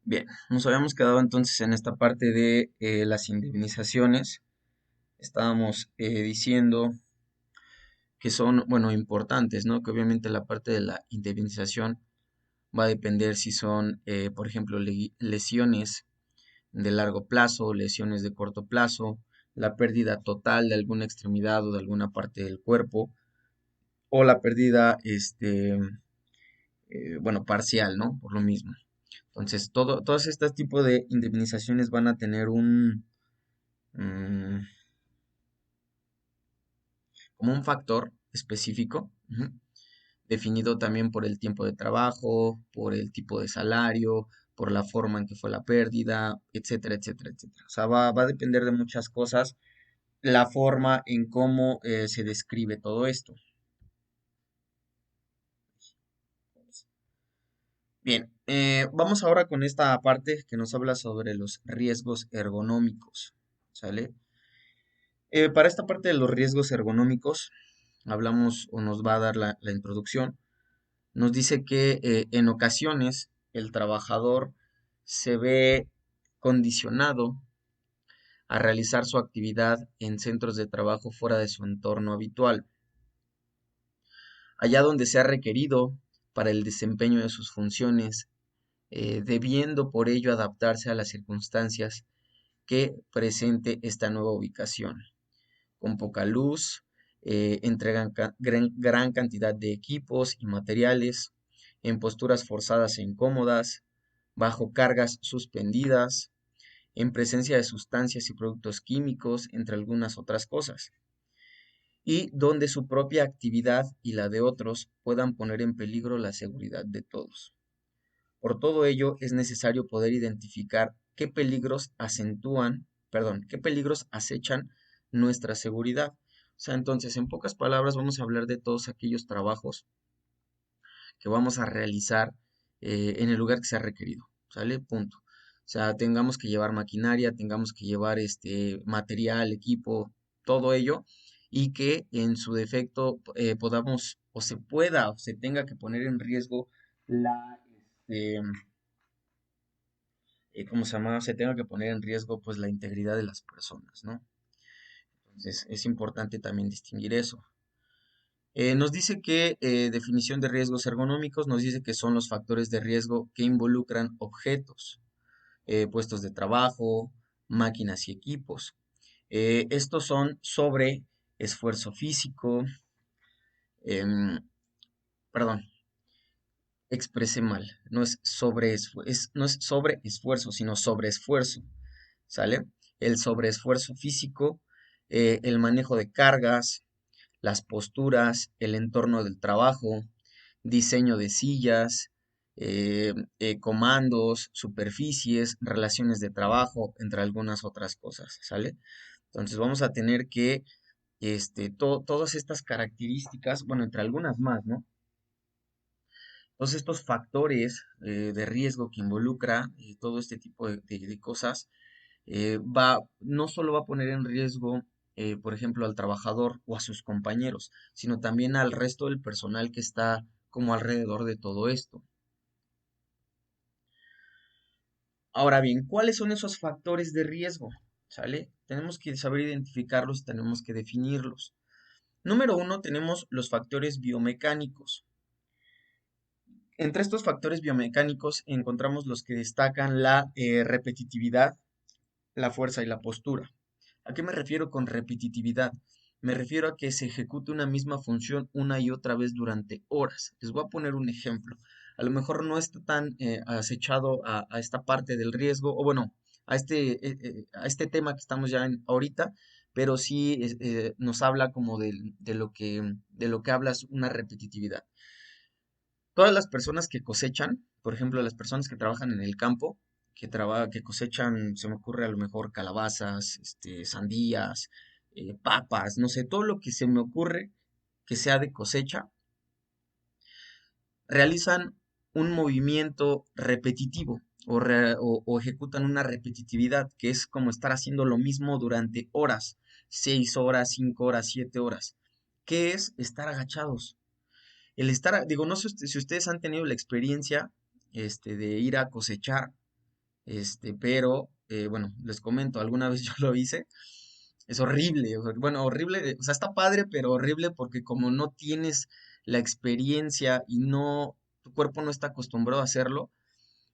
Bien, nos habíamos quedado entonces en esta parte de las indemnizaciones. Estábamos diciendo que son, bueno, importantes, ¿no? Que obviamente la parte de la indemnización va a depender si son, por ejemplo, lesiones de largo plazo, lesiones de corto plazo, la pérdida total de alguna extremidad o de alguna parte del cuerpo, o la pérdida, bueno, parcial, ¿no? Por lo mismo. Entonces, todos estos tipos de indemnizaciones van a tener mm, como un factor específico, definido también por el tiempo de trabajo, por el tipo de salario, por la forma en que fue la pérdida, etcétera, etcétera, etcétera. O sea, va a depender de muchas cosas la forma en cómo se describe todo esto. Bien, vamos ahora con esta parte que nos habla sobre los riesgos ergonómicos, ¿sale? Para esta parte de los riesgos ergonómicos, hablamos o nos va a dar la introducción. Nos dice que en ocasiones el trabajador se ve condicionado a realizar su actividad en centros de trabajo fuera de su entorno habitual, allá donde sea requerido para el desempeño de sus funciones, debiendo por ello adaptarse a las circunstancias que presente esta nueva ubicación. Con poca luz, entregan gran cantidad de equipos y materiales, en posturas forzadas e incómodas, bajo cargas suspendidas, en presencia de sustancias y productos químicos, entre algunas otras cosas, y donde su propia actividad y la de otros puedan poner en peligro la seguridad de todos. Por todo ello, es necesario poder identificar qué peligros qué peligros acechan nuestra seguridad. O sea, entonces, en pocas palabras, vamos a hablar de todos aquellos trabajos que vamos a realizar en el lugar que sea requerido, ¿sale? Punto. O sea, tengamos que llevar maquinaria, tengamos que llevar material, equipo, todo ello, y que en su defecto podamos o se pueda o se tenga que poner en riesgo la, este, ¿cómo se llama? Se tenga que poner en riesgo pues la integridad de las personas, ¿no? Entonces es importante también distinguir eso. Nos dice que definición de riesgos ergonómicos, nos dice que son los factores de riesgo que involucran objetos, puestos de trabajo, máquinas y equipos. Estos son sobre esfuerzo físico, em, perdón, expresé mal, no es sobre esfuerzo, sino sobre esfuerzo, ¿sale? El sobreesfuerzo físico, el manejo de cargas, las posturas, el entorno del trabajo, diseño de sillas, comandos, superficies, relaciones de trabajo, entre algunas otras cosas, ¿sale? Entonces vamos a tener que, todas estas características, bueno, entre algunas más, ¿no? Todos estos factores de riesgo que involucra todo este tipo de cosas, no solo va a poner en riesgo, por ejemplo, al trabajador o a sus compañeros, sino también al resto del personal que está como alrededor de todo esto. Ahora bien, ¿cuáles son esos factores de riesgo? ¿Sale? Tenemos que saber identificarlos y tenemos que definirlos. Número uno, tenemos los factores biomecánicos. Entre estos factores biomecánicos encontramos los que destacan la repetitividad, la fuerza y la postura. ¿A qué me refiero con repetitividad? Me refiero a que se ejecute una misma función una y otra vez durante horas. Les voy a poner un ejemplo. A lo mejor no está tan acechado a esta parte del riesgo, o bueno, a este tema que estamos ya en ahorita, pero sí nos habla como de lo que habla es una repetitividad. Todas las personas que cosechan, por ejemplo, las personas que trabajan en el campo, que cosechan, se me ocurre a lo mejor calabazas, sandías, papas, no sé, todo lo que se me ocurre que sea de cosecha, realizan un movimiento repetitivo o ejecutan una repetitividad, que es como estar haciendo lo mismo durante horas, 6 horas, 5 horas, 7 horas, que es estar agachados. El estar, digo, no sé si ustedes han tenido la experiencia, de ir a cosechar, pero, bueno, les comento, alguna vez yo lo hice, es horrible, bueno, horrible, o sea, está padre, pero horrible porque como no tienes la experiencia y tu cuerpo no está acostumbrado a hacerlo,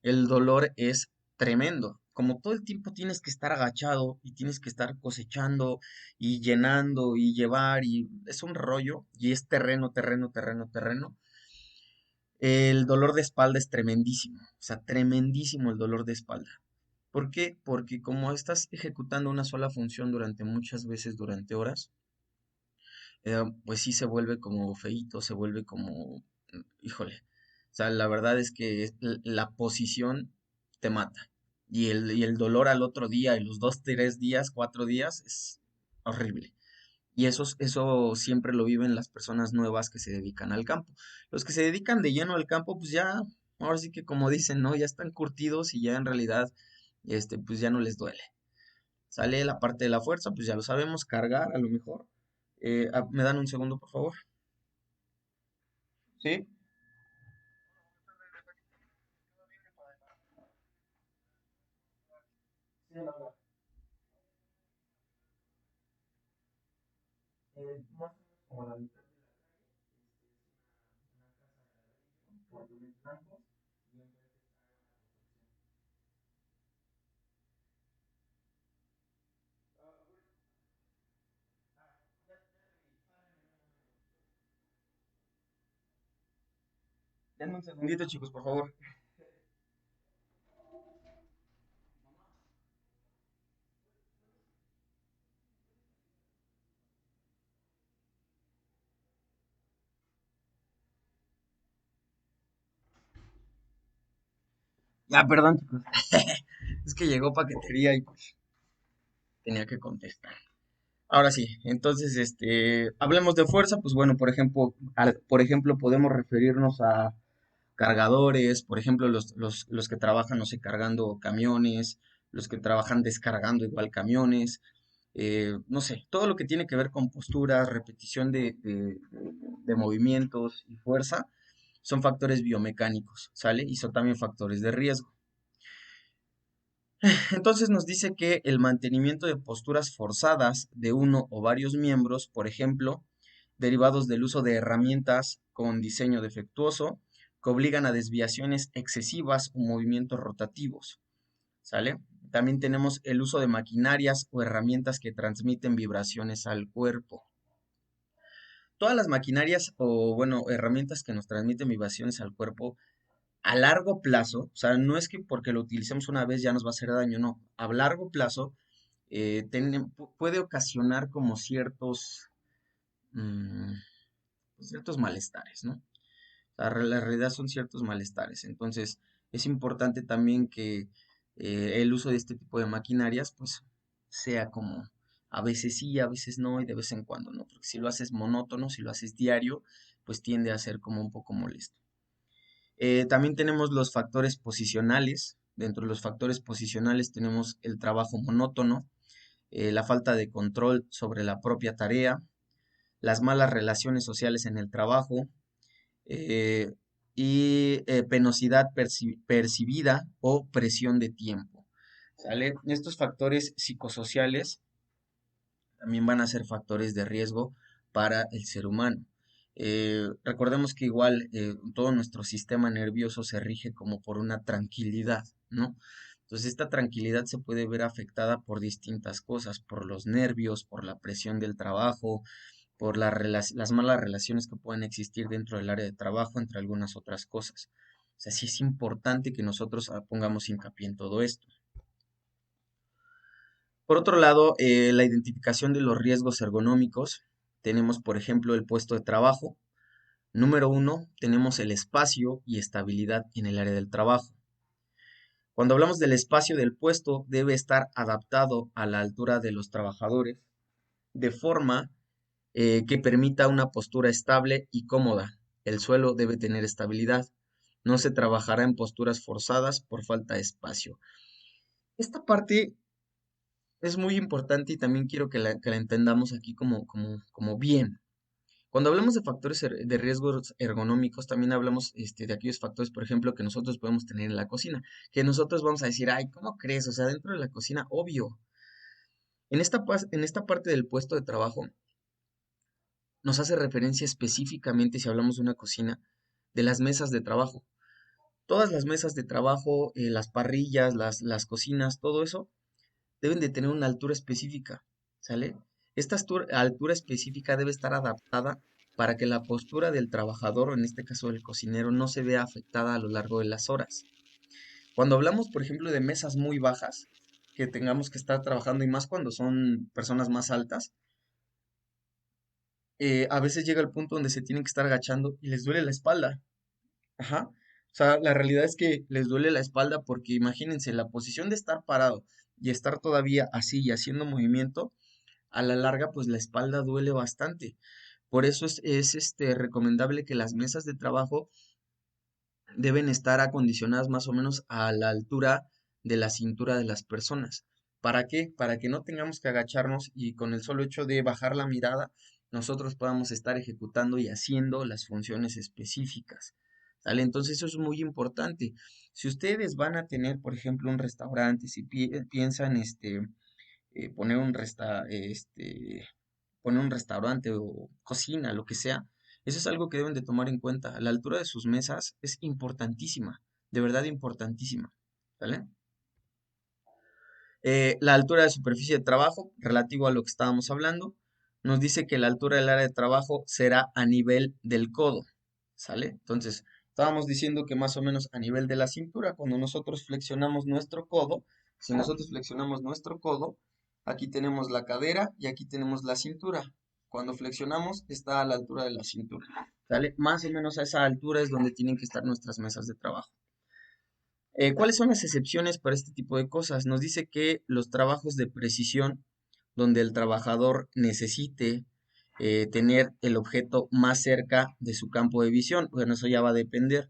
el dolor es tremendo. Como todo el tiempo tienes que estar agachado y tienes que estar cosechando y llenando y llevar y es un rollo y es terreno, terreno, terreno, terreno. El dolor de espalda es tremendísimo, o sea, tremendísimo el dolor de espalda. ¿Por qué? Porque como estás ejecutando una sola función durante muchas veces, durante horas, pues sí se vuelve como feíto, se vuelve como, híjole, o sea, la verdad es que la posición te mata. Y el dolor al otro día, y los 2, 3 días, 4 días, es horrible. Y eso siempre lo viven las personas nuevas que se dedican al campo. Los que se dedican de lleno al campo, pues ya, ahora sí que como dicen, ¿no? Ya están curtidos y ya en realidad, pues ya no les duele. Sale la parte de la fuerza, pues ya lo sabemos, cargar a lo mejor. ¿Me dan un segundo, por favor? Sí. Sí, la verdad. Más o menos como la mitad de la calle, es una casa de ladrillo, por blancos, y enfrente está una construcción. Denme un segundito, chicos, por favor. Ah, perdón, chicos. Es que llegó paquetería y pues tenía que contestar. Ahora sí, entonces, hablemos de fuerza, pues bueno, por ejemplo, podemos referirnos a cargadores, por ejemplo, los que trabajan, no sé, cargando camiones, los que trabajan descargando igual camiones, no sé, todo lo que tiene que ver con posturas, repetición de movimientos y fuerza, son factores biomecánicos, ¿sale? Y son también factores de riesgo. Entonces nos dice que el mantenimiento de posturas forzadas de uno o varios miembros, por ejemplo, derivados del uso de herramientas con diseño defectuoso, que obligan a desviaciones excesivas o movimientos rotativos, ¿sale? También tenemos el uso de maquinarias o herramientas que transmiten vibraciones al cuerpo. Todas las maquinarias o, bueno, herramientas que nos transmiten vibraciones al cuerpo a largo plazo, o sea, no es que porque lo utilicemos una vez ya nos va a hacer daño, no, a largo plazo puede ocasionar como mm, ciertos malestares, ¿no? La realidad son ciertos malestares, entonces es importante también que el uso de este tipo de maquinarias, pues, sea como a veces sí, a veces no y de vez en cuando, ¿no? Porque si lo haces monótono, si lo haces diario, pues tiende a ser como un poco molesto. También tenemos los factores posicionales. Dentro de los factores posicionales tenemos el trabajo monótono, la falta de control sobre la propia tarea, las malas relaciones sociales en el trabajo eh, y penosidad percibida o presión de tiempo. ¿Sale? Estos factores psicosociales también van a ser factores de riesgo para el ser humano. Recordemos que igual todo nuestro sistema nervioso se rige como por una tranquilidad, ¿no? Entonces esta tranquilidad se puede ver afectada por distintas cosas, por los nervios, por la presión del trabajo, por las malas relaciones que pueden existir dentro del área de trabajo, entre algunas otras cosas. O sea, sí es importante que nosotros pongamos hincapié en todo esto. Por otro lado, la identificación de los riesgos ergonómicos. Tenemos, por ejemplo, el puesto de trabajo. Número uno, tenemos el espacio y estabilidad en el área del trabajo. Cuando hablamos del espacio del puesto, debe estar adaptado a la altura de los trabajadores, de forma que permita una postura estable y cómoda. El suelo debe tener estabilidad. No se trabajará en posturas forzadas por falta de espacio. Esta parte es muy importante y también quiero que la entendamos aquí como bien. Cuando hablamos de factores de riesgos ergonómicos, también hablamos de aquellos factores, por ejemplo, que nosotros podemos tener en la cocina, que nosotros vamos a decir, ay, ¿cómo crees? O sea, dentro de la cocina, obvio. En esta parte del puesto de trabajo, nos hace referencia específicamente, si hablamos de una cocina, de las mesas de trabajo. Todas las mesas de trabajo, las parrillas, las cocinas, todo eso, deben de tener una altura específica, ¿sale? Esta altura específica debe estar adaptada para que la postura del trabajador, o en este caso del cocinero, no se vea afectada a lo largo de las horas. Cuando hablamos, por ejemplo, de mesas muy bajas, que tengamos que estar trabajando, y más cuando son personas más altas, a veces llega el punto donde se tienen que estar agachando y les duele la espalda. Ajá. O sea, la realidad es que les duele la espalda porque imagínense, la posición de estar parado y estar todavía así y haciendo movimiento, a la larga, pues la espalda duele bastante. Por eso es recomendable que las mesas de trabajo deben estar acondicionadas más o menos a la altura de la cintura de las personas. ¿Para qué? Para que no tengamos que agacharnos y con el solo hecho de bajar la mirada, nosotros podamos estar ejecutando y haciendo las funciones específicas. ¿Sale? Entonces eso es muy importante. Si ustedes van a tener, por ejemplo, un restaurante, si piensan poner poner un restaurante o cocina, lo que sea, eso es algo que deben de tomar en cuenta. La altura de sus mesas es importantísima, de verdad importantísima, ¿vale? La altura de superficie de trabajo, relativo a lo que estábamos hablando, nos dice que la altura del área de trabajo será a nivel del codo, ¿sale? Entonces, estábamos diciendo que más o menos a nivel de la cintura, cuando nosotros flexionamos nuestro codo, si nosotros flexionamos nuestro codo, aquí tenemos la cadera y aquí tenemos la cintura. Cuando flexionamos está a la altura de la cintura, ¿sale? Más o menos a esa altura es donde tienen que estar nuestras mesas de trabajo. ¿Cuáles son las excepciones para este tipo de cosas? Nos dice que los trabajos de precisión, donde el trabajador necesite tener el objeto más cerca de su campo de visión, bueno, eso ya va a depender.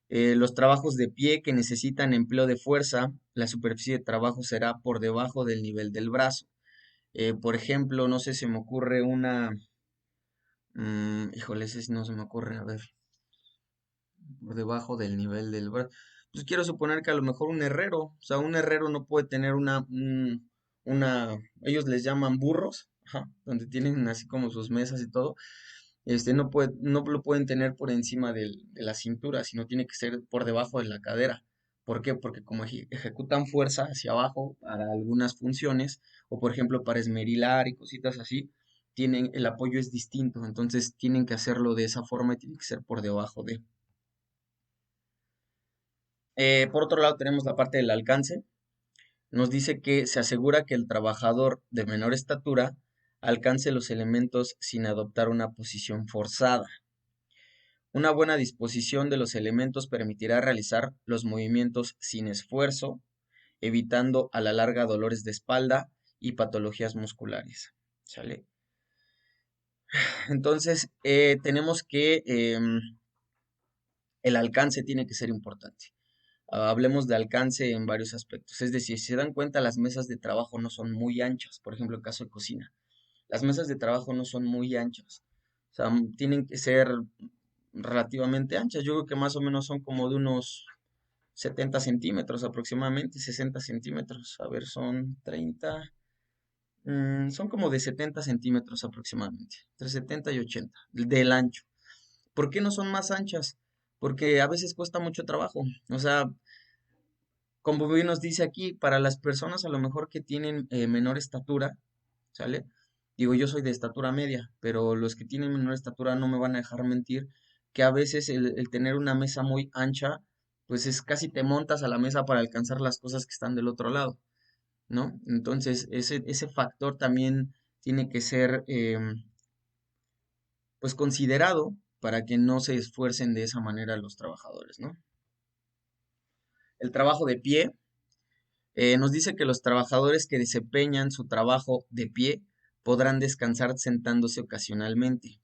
Los trabajos de pie que necesitan empleo de fuerza, la superficie de trabajo será por debajo del nivel del brazo. Por ejemplo, no sé, se me ocurre híjole, ese sí no se me ocurre, a ver, por debajo del nivel del brazo. Pues quiero suponer que a lo mejor un herrero, o sea, un herrero no puede tener ellos les llaman burros, ajá, donde tienen así como sus mesas y todo. No lo pueden tener por encima de la cintura, sino tiene que ser por debajo de la cadera. ¿Por qué? Porque como ejecutan fuerza hacia abajo para algunas funciones, o por ejemplo para esmerilar y cositas así, el apoyo es distinto, entonces tienen que hacerlo de esa forma y tiene que ser por debajo de. Por otro lado tenemos la parte del alcance. Nos dice que se asegura que el trabajador de menor estatura alcance los elementos sin adoptar una posición forzada. Una buena disposición de los elementos permitirá realizar los movimientos sin esfuerzo, evitando a la larga dolores de espalda y patologías musculares. ¿Sale? Entonces, tenemos que el alcance tiene que ser importante. Hablemos de alcance en varios aspectos. Es decir, si se dan cuenta, las mesas de trabajo no son muy anchas. Por ejemplo, en caso de cocina. Las mesas de trabajo no son muy anchas. O sea, tienen que ser relativamente anchas. Yo creo que más o menos son como de unos 70 centímetros aproximadamente, 60 centímetros. A ver, son 30. Son como de 70 centímetros aproximadamente. Entre 70 y 80 del ancho. ¿Por qué no son más anchas? Porque a veces cuesta mucho trabajo. O sea, como bien nos dice aquí, para las personas a lo mejor que tienen menor estatura, ¿sale? Digo, yo soy de estatura media, pero los que tienen menor estatura no me van a dejar mentir que a veces el tener una mesa muy ancha, pues es casi te montas a la mesa para alcanzar las cosas que están del otro lado, ¿no? Entonces, ese factor también tiene que ser, pues, considerado para que no se esfuercen de esa manera los trabajadores, ¿no? El trabajo de pie nos dice que los trabajadores que desempeñan su trabajo de pie podrán descansar sentándose ocasionalmente.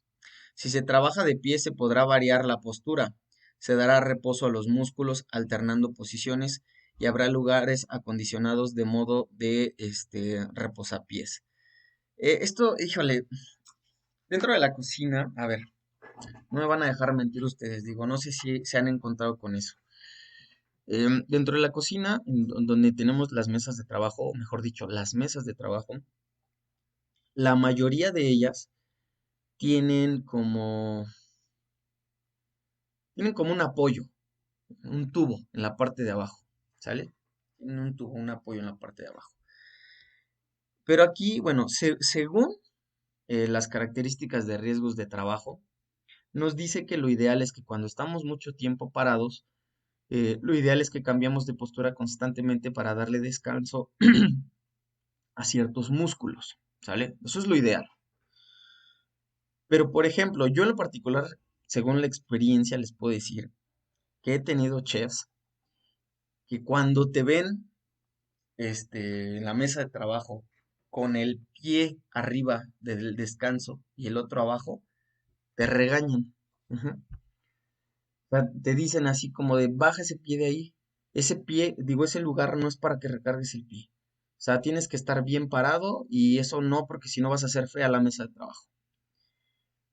Si se trabaja de pie, se podrá variar la postura, se dará reposo a los músculos alternando posiciones y habrá lugares acondicionados de modo de reposapiés. Esto, híjole, dentro de la cocina, a ver, no me van a dejar mentir ustedes, digo, no sé si se han encontrado con eso. Dentro de la cocina, donde tenemos las mesas de trabajo, o mejor dicho, las mesas de trabajo, la mayoría de ellas tienen como, tienen como un apoyo, un tubo en la parte de abajo, ¿sale? Tienen un tubo, un apoyo en la parte de abajo. Pero aquí, bueno, según las características de riesgos de trabajo, nos dice que lo ideal es que cuando estamos mucho tiempo parados, lo ideal es que cambiamos de postura constantemente para darle descanso a ciertos músculos, ¿sale? Eso es lo ideal. Pero, por ejemplo, yo en lo particular, según la experiencia, les puedo decir que he tenido chefs que cuando te ven en la mesa de trabajo con el pie arriba del descanso y el otro abajo, te regañan. Ujú. O sea, te dicen así como de baja ese pie de ahí. Ese pie, digo, ese lugar no es para que recargues el pie. O sea, tienes que estar bien parado y eso no, porque si no vas a hacer fea la mesa de trabajo.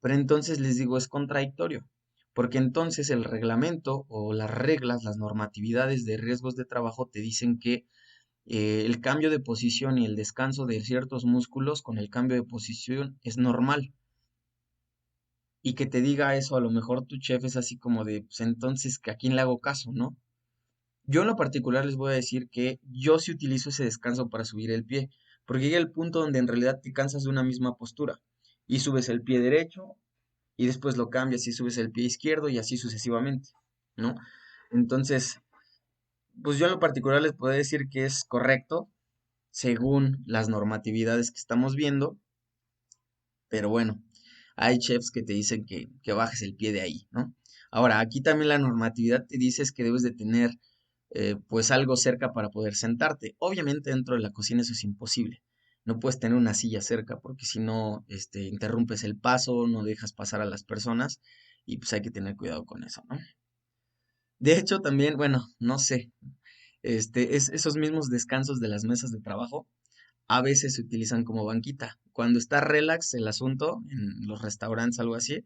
Pero entonces les digo, es contradictorio, porque entonces el reglamento o las reglas, las normatividades de riesgos de trabajo te dicen que el cambio de posición y el descanso de ciertos músculos con el cambio de posición es normal. Y que te diga eso, a lo mejor tu chef es así como de, pues entonces, ¿a quién le hago caso, no? Yo en lo particular les voy a decir que yo sí utilizo ese descanso para subir el pie, porque llega el punto donde en realidad te cansas de una misma postura y subes el pie derecho y después lo cambias y subes el pie izquierdo y así sucesivamente, ¿no? Entonces, pues yo en lo particular les puedo decir que es correcto según las normatividades que estamos viendo, pero bueno, hay chefs que te dicen que bajes el pie de ahí, ¿no? Ahora, aquí también la normatividad te dice es que debes de tener pues algo cerca para poder sentarte. Obviamente dentro de la cocina eso es imposible. No puedes tener una silla cerca porque si no, interrumpes el paso, no dejas pasar a las personas y pues hay que tener cuidado con eso, ¿no? De hecho, también, bueno, no sé, esos mismos descansos de las mesas de trabajo a veces se utilizan como banquita. Cuando está relax el asunto, en los restaurantes, algo así,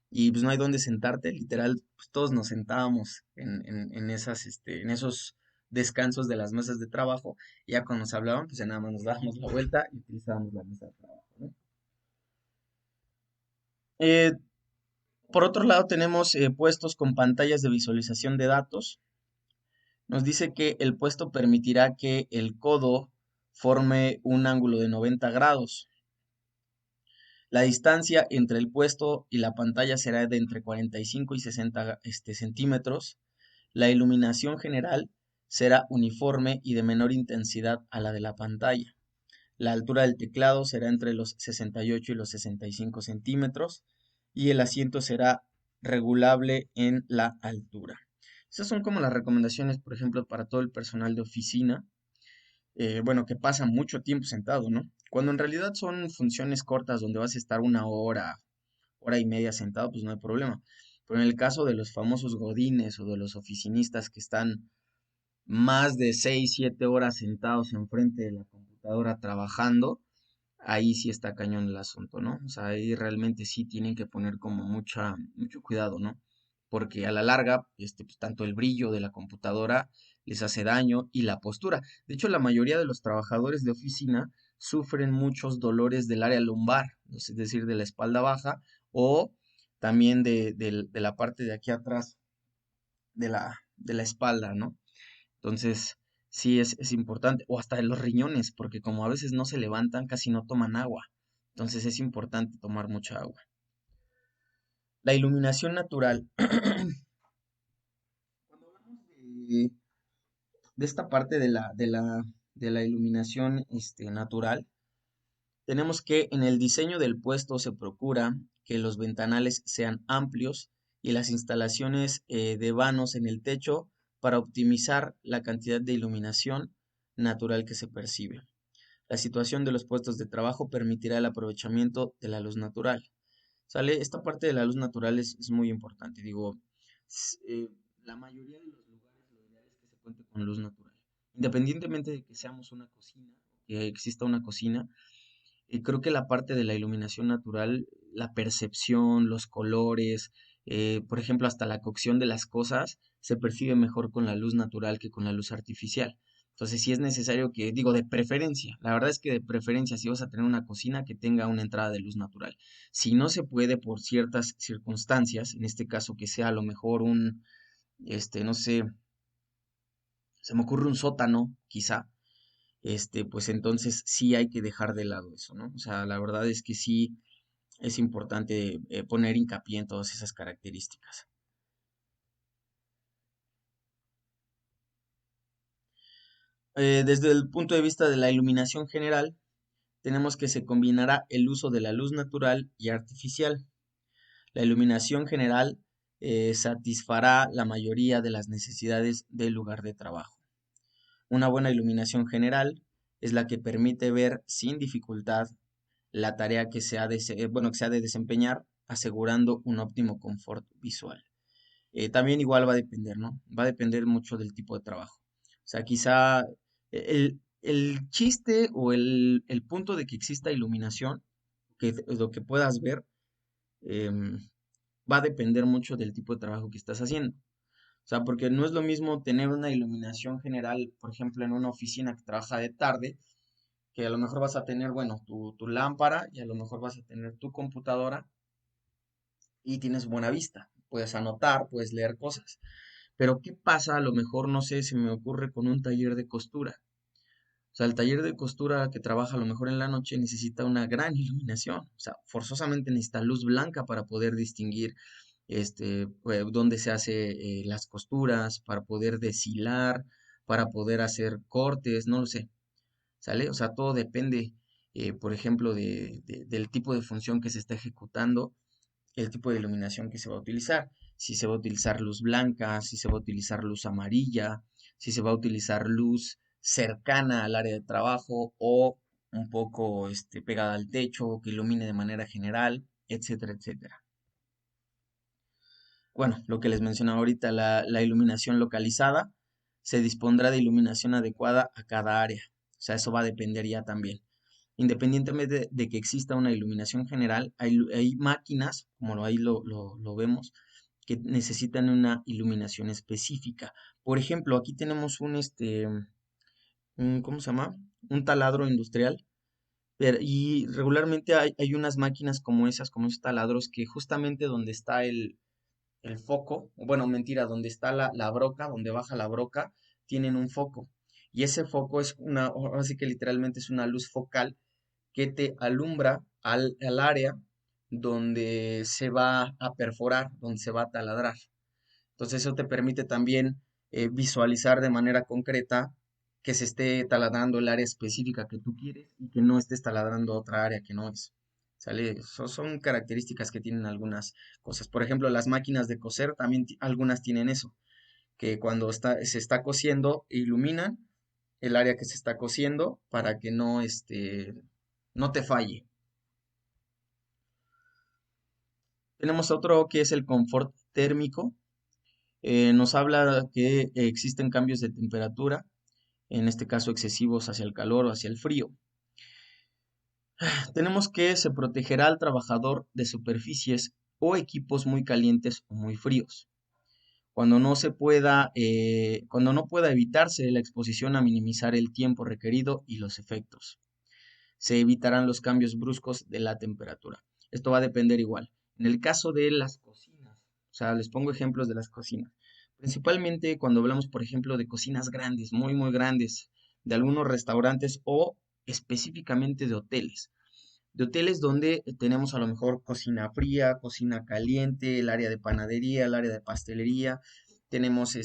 y pues no hay dónde sentarte, literal, pues todos nos sentábamos en esos descansos de las mesas de trabajo, y ya cuando nos hablaban, pues ya nada más nos dábamos la vuelta y utilizábamos la mesa de trabajo, ¿no? Eh, por otro lado, tenemos puestos con pantallas de visualización de datos. Nos dice que el puesto permitirá que el codo forme un ángulo de 90 grados. La distancia entre el puesto y la pantalla será de entre 45 y 60 centímetros. La iluminación general será uniforme y de menor intensidad a la de la pantalla. La altura del teclado será entre los 68 y los 65 centímetros y el asiento será regulable en la altura. Esas son como las recomendaciones, por ejemplo, para todo el personal de oficina, bueno, que pasa mucho tiempo sentado, ¿no? Cuando en realidad son funciones cortas donde vas a estar una hora, hora y media sentado, pues no hay problema. Pero en el caso de los famosos godines o de los oficinistas que están más de 6 7 horas sentados enfrente de la computadora trabajando, ahí sí está cañón el asunto, ¿no? O sea, ahí realmente sí tienen que poner como mucho cuidado, ¿no? Porque a la larga, pues, tanto el brillo de la computadora les hace daño y la postura. De hecho, la mayoría de los trabajadores de oficina sufren muchos dolores del área lumbar, es decir, de la espalda baja o también de la parte de aquí atrás de la espalda, ¿no? Entonces, sí es importante, o hasta en los riñones, porque como a veces no se levantan, casi no toman agua. Entonces es importante tomar mucha agua. La iluminación natural. Cuando hablamos de esta parte de la iluminación natural, tenemos que en el diseño del puesto se procura que los ventanales sean amplios y las instalaciones de vanos en el techo para optimizar la cantidad de iluminación natural que se percibe. La situación de los puestos de trabajo permitirá el aprovechamiento de la luz natural. ¿Sale? Esta parte de la luz natural es muy importante. Digo, la mayoría de los lugares lo ideal es que se cuente con luz natural. Independientemente de que seamos una cocina, que exista una cocina, creo que la parte de la iluminación natural, la percepción, los colores, por ejemplo, hasta la cocción de las cosas, se percibe mejor con la luz natural que con la luz artificial. Entonces, sí es necesario que, digo, de preferencia, la verdad es que de preferencia, si vas a tener una cocina que tenga una entrada de luz natural. Si no se puede por ciertas circunstancias, en este caso que sea a lo mejor no sé, se me ocurre un sótano, quizá, pues entonces sí hay que dejar de lado eso, ¿no? O sea, la verdad es que sí es importante poner hincapié en todas esas características. Desde el punto de vista de la iluminación general, tenemos que se combinará el uso de la luz natural y artificial. La iluminación general satisfará la mayoría de las necesidades del lugar de trabajo. Una buena iluminación general es la que permite ver sin dificultad la tarea que que se ha de desempeñar, asegurando un óptimo confort visual. También igual va a depender, ¿no? Va a depender mucho del tipo de trabajo. O sea, quizá el chiste o el punto de que exista iluminación, que lo que puedas ver, em, va a depender mucho del tipo de trabajo que estás haciendo. O sea, porque no es lo mismo tener una iluminación general, por ejemplo, en una oficina que trabaja de tarde, que a lo mejor vas a tener, bueno, tu lámpara y a lo mejor vas a tener tu computadora y tienes buena vista. Puedes anotar, puedes leer cosas. Pero ¿qué pasa? A lo mejor, no sé, se me ocurre con un taller de costura. O sea, el taller de costura que trabaja a lo mejor en la noche necesita una gran iluminación. O sea, forzosamente necesita luz blanca para poder distinguir pues, dónde se hace las costuras, para poder deshilar, para poder hacer cortes, no lo sé. ¿Sale? O sea, todo depende, por ejemplo, del tipo de función que se está ejecutando, el tipo de iluminación que se va a utilizar. Si se va a utilizar luz blanca, si se va a utilizar luz amarilla, si se va a utilizar luz cercana al área de trabajo o un poco pegada al techo, que ilumine de manera general, etcétera, etcétera. Bueno, lo que les mencionaba ahorita, la iluminación localizada, se dispondrá de iluminación adecuada a cada área. O sea, eso va a depender ya también. Independientemente de que exista una iluminación general, hay máquinas, como ahí lo vemos, que necesitan una iluminación específica. Por ejemplo, aquí tenemos ¿cómo se llama? Un taladro industrial. Y regularmente hay unas máquinas como esas, como esos taladros, que justamente donde está el foco, bueno, mentira, donde está la broca, donde baja la broca, tienen un foco. Y ese foco es ahora sí que literalmente es una luz focal que te alumbra al área donde se va a perforar, donde se va a taladrar. Entonces eso te permite también visualizar de manera concreta que se esté taladrando el área específica que tú quieres y que no estés taladrando otra área que no es. ¿Sale? Son características que tienen algunas cosas. Por ejemplo, las máquinas de coser también algunas tienen eso, que cuando se está cosiendo iluminan el área que se está cosiendo para que no te falle. Tenemos otro que es el confort térmico. Nos habla que existen cambios de temperatura, en este caso excesivos hacia el calor o hacia el frío. Tenemos que se protegerá al trabajador de superficies o equipos muy calientes o muy fríos. Cuando no pueda evitarse la exposición, a minimizar el tiempo requerido y los efectos. Se evitarán los cambios bruscos de la temperatura. Esto va a depender igual. En el caso de las cocinas, o sea, les pongo ejemplos de las cocinas. Principalmente cuando hablamos, por ejemplo, de cocinas grandes, muy, muy grandes, de algunos restaurantes o específicamente de hoteles. De hoteles donde tenemos a lo mejor cocina fría, cocina caliente, el área de panadería, el área de pastelería. Tenemos,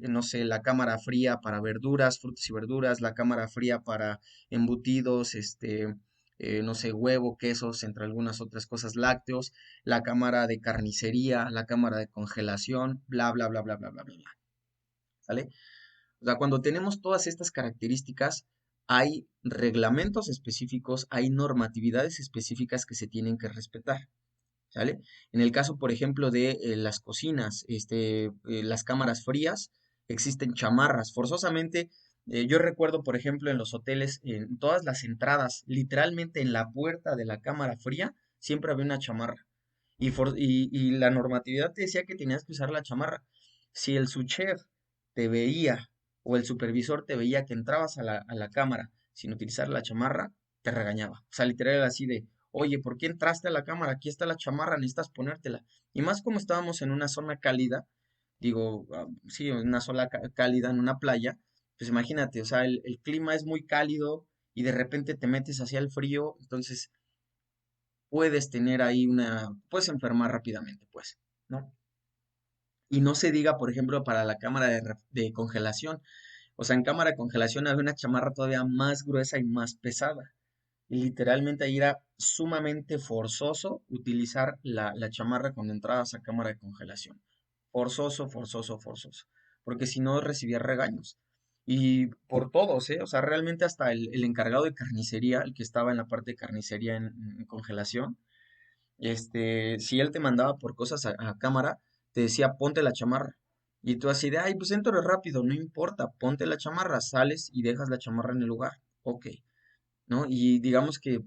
no sé, la cámara fría para verduras, frutas y verduras, la cámara fría para embutidos, no sé, huevo, quesos, entre algunas otras cosas, lácteos, la cámara de carnicería, la cámara de congelación, bla, bla, bla, bla, bla, bla, bla, bla. ¿Sale? O sea, cuando tenemos todas estas características, hay reglamentos específicos, hay normatividades específicas que se tienen que respetar, ¿sale? En el caso, por ejemplo, de las cocinas, las cámaras frías, existen chamarras. Forzosamente, yo recuerdo, por ejemplo, en los hoteles, en todas las entradas, literalmente en la puerta de la cámara fría, siempre había una chamarra. Y la normatividad te decía que tenías que usar la chamarra. Si el subchef te veía o el supervisor te veía que entrabas a la cámara sin utilizar la chamarra, te regañaba. O sea, literal era así de, oye, ¿por qué entraste a la cámara? Aquí está la chamarra, necesitas ponértela. Y más como estábamos en una zona cálida, digo, sí, en una zona cálida, en una playa, pues imagínate, o sea, el clima es muy cálido y de repente te metes hacia el frío, entonces puedes tener ahí puedes enfermar rápidamente, pues, ¿no? Y no se diga, por ejemplo, para la cámara de congelación. O sea, en cámara de congelación había una chamarra todavía más gruesa y más pesada. Y literalmente ahí era sumamente forzoso utilizar la chamarra cuando entrabas a cámara de congelación. Forzoso, forzoso, forzoso. Porque si no recibía regaños. Y por todos, ¿eh? O sea, realmente hasta el encargado de carnicería, el que estaba en la parte de carnicería en congelación, si él te mandaba por cosas a cámara, te decía, ponte la chamarra. Y tú así de, ay, pues entro rápido, no importa, ponte la chamarra, sales y dejas la chamarra en el lugar. Ok, ¿no? Y digamos que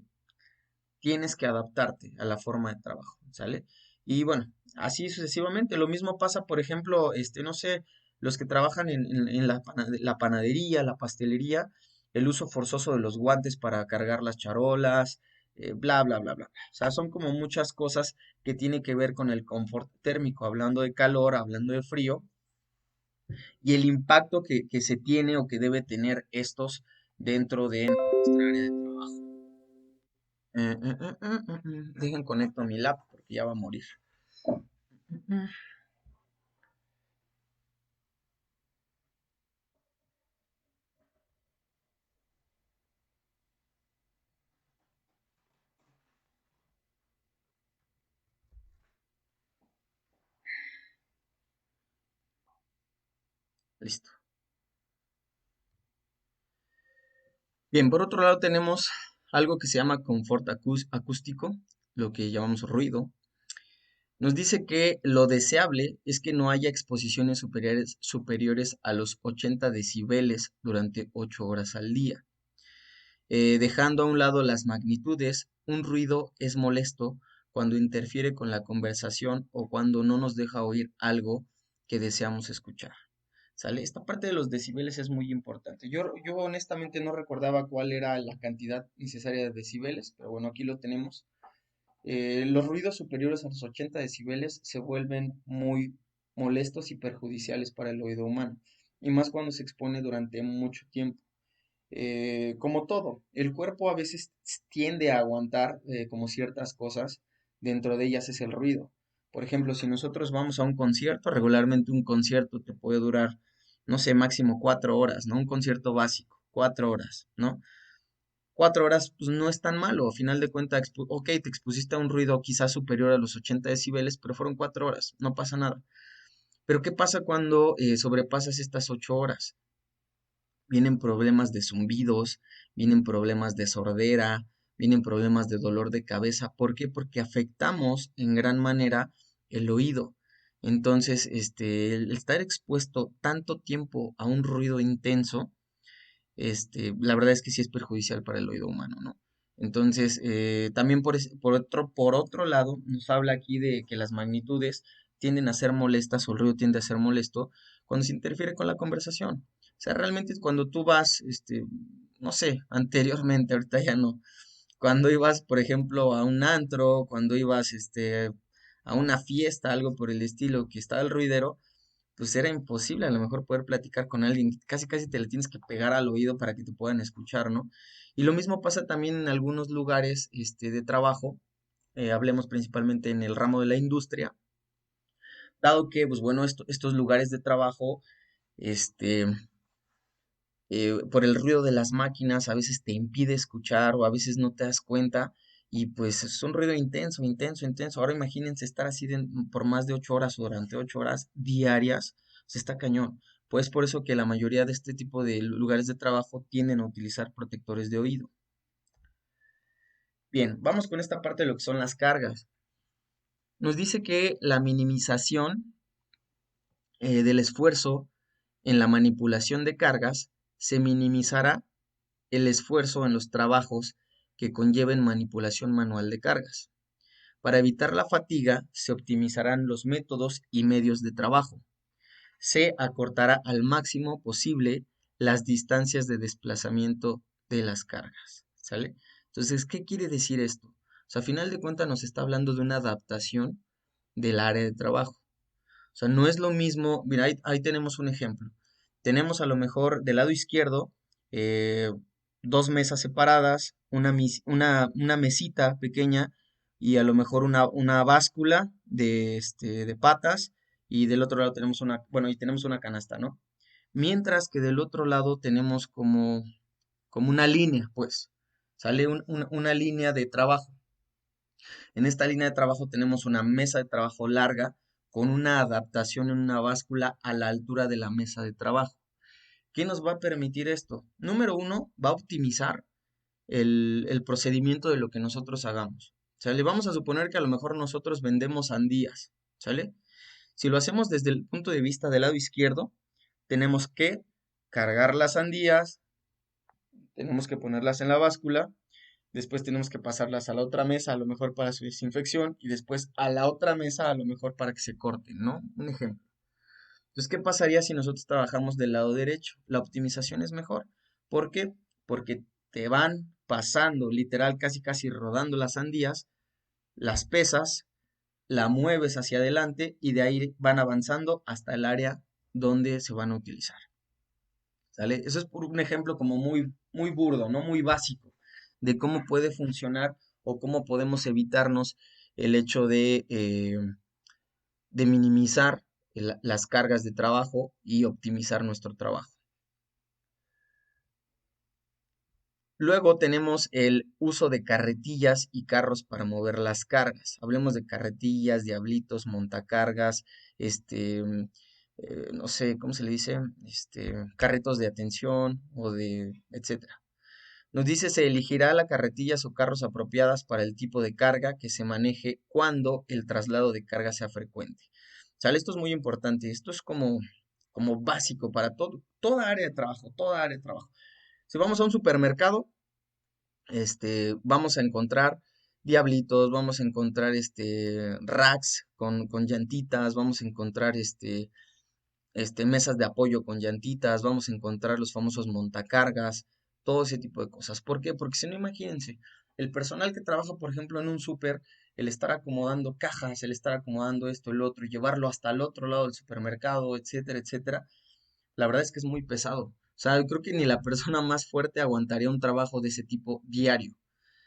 tienes que adaptarte a la forma de trabajo, ¿sale? Y bueno, así sucesivamente. Lo mismo pasa, por ejemplo, no sé, los que trabajan en la panadería, la pastelería, el uso forzoso de los guantes para cargar las charolas, bla, bla, bla, bla, bla. O sea, son como muchas cosas que tienen que ver con el confort térmico, hablando de calor, hablando de frío, y el impacto que se tiene o que debe tener estos dentro de nuestra área de trabajo. Dejen conecto mi lap porque ya va a morir. Mm, Listo. Bien, por otro lado tenemos algo que se llama confort acústico, lo que llamamos ruido. Nos dice que lo deseable es que no haya exposiciones superiores a los 80 decibeles durante 8 horas al día. Dejando a un lado las magnitudes, un ruido es molesto cuando interfiere con la conversación o cuando no nos deja oír algo que deseamos escuchar. ¿Sale? Esta parte de los decibeles es muy importante. Yo honestamente no recordaba cuál era la cantidad necesaria de decibeles, pero bueno, aquí lo tenemos. Los ruidos superiores a los 80 decibeles se vuelven muy molestos y perjudiciales para el oído humano, y más cuando se expone durante mucho tiempo. Como todo, el cuerpo a veces tiende a aguantar como ciertas cosas, dentro de ellas es el ruido. Por ejemplo, si nosotros vamos a un concierto, regularmente un concierto te puede durar, no sé, máximo 4 horas, ¿no? Un concierto básico, 4 horas, ¿no? 4 horas, pues no es tan malo, a final de cuentas, ok, te expusiste a un ruido quizás superior a los 80 decibeles, pero fueron 4 horas, no pasa nada. Pero ¿qué pasa cuando sobrepasas estas 8 horas? Vienen problemas de zumbidos, vienen problemas de sordera, vienen problemas de dolor de cabeza. ¿Por qué? Porque afectamos en gran manera el oído. Entonces, el estar expuesto tanto tiempo a un ruido intenso, la verdad es que sí es perjudicial para el oído humano, ¿no? Entonces, también por otro lado, nos habla aquí de que las magnitudes tienden a ser molestas o el ruido tiende a ser molesto cuando se interfiere con la conversación. O sea, realmente cuando tú vas, no sé, anteriormente, ahorita ya no, cuando ibas, por ejemplo, a un antro, cuando ibas, a una fiesta, algo por el estilo, que estaba el ruidero, pues era imposible a lo mejor poder platicar con alguien, casi casi te le tienes que pegar al oído para que te puedan escuchar, ¿no? Y lo mismo pasa también en algunos lugares, de trabajo, hablemos principalmente en el ramo de la industria, dado que, pues bueno, estos lugares de trabajo, este, por el ruido de las máquinas a veces te impide escuchar o a veces no te das cuenta y pues es un ruido intenso, intenso, intenso. Ahora imagínense estar así por más de 8 horas o durante 8 horas diarias, se está cañón. Pues por eso que la mayoría de este tipo de lugares de trabajo tienden a utilizar protectores de oído. Bien, vamos con esta parte de lo que son las cargas. Nos dice que la minimización del esfuerzo en la manipulación de cargas se minimizará el esfuerzo en los trabajos que conlleven manipulación manual de cargas. Para evitar la fatiga, se optimizarán los métodos y medios de trabajo. Se acortará al máximo posible las distancias de desplazamiento de las cargas. ¿Sale? Entonces, ¿qué quiere decir esto? O sea, a final de cuentas nos está hablando de una adaptación del área de trabajo. O sea, no es lo mismo, mira, ahí tenemos un ejemplo. Tenemos a lo mejor del lado izquierdo eh, dos mesas separadas, una mesita pequeña y a lo mejor una báscula de patas y del otro lado tenemos bueno, y tenemos una canasta, ¿no? Mientras que del otro lado tenemos como una línea, pues, sale una línea de trabajo. En esta línea de trabajo tenemos una mesa de trabajo larga con una adaptación en una báscula a la altura de la mesa de trabajo. ¿Qué nos va a permitir esto? Número uno, va a optimizar el procedimiento de lo que nosotros hagamos. ¿Sale? Vamos a suponer que a lo mejor nosotros vendemos sandías. ¿Sale? Si lo hacemos desde el punto de vista del lado izquierdo, tenemos que cargar las sandías, tenemos que ponerlas en la báscula. Después tenemos que pasarlas a la otra mesa, a lo mejor para su desinfección, y después a la otra mesa, a lo mejor para que se corten, ¿no? Un ejemplo. Entonces, ¿qué pasaría si nosotros trabajamos del lado derecho? La optimización es mejor. ¿Por qué? Porque te van pasando, literal, casi casi rodando las sandías, las pesas, la mueves hacia adelante y de ahí van avanzando hasta el área donde se van a utilizar. ¿Sale? Eso es por un ejemplo como muy, muy burdo, ¿no? Muy básico de cómo puede funcionar o cómo podemos evitarnos el hecho de minimizar las cargas de trabajo y optimizar nuestro trabajo. Luego tenemos el uso de carretillas y carros para mover las cargas. Hablemos de carretillas, diablitos, montacargas, no sé, ¿cómo se le dice? Carretos de atención o etcétera. Nos dice, se elegirá la carretillas o carros apropiadas para el tipo de carga que se maneje cuando el traslado de carga sea frecuente. ¿Sale? Esto es muy importante. Esto es como básico para toda área de trabajo, toda área de trabajo. Si vamos a un supermercado, vamos a encontrar diablitos, vamos a encontrar racks con llantitas, vamos a encontrar mesas de apoyo con llantitas, vamos a encontrar los famosos montacargas, todo ese tipo de cosas. ¿Por qué? Porque si no, imagínense, el personal que trabaja, por ejemplo, en un súper, el estar acomodando cajas, el estar acomodando esto, el otro, y llevarlo hasta el otro lado del supermercado, etcétera, etcétera, la verdad es que es muy pesado. O sea, yo creo que ni la persona más fuerte aguantaría un trabajo de ese tipo diario.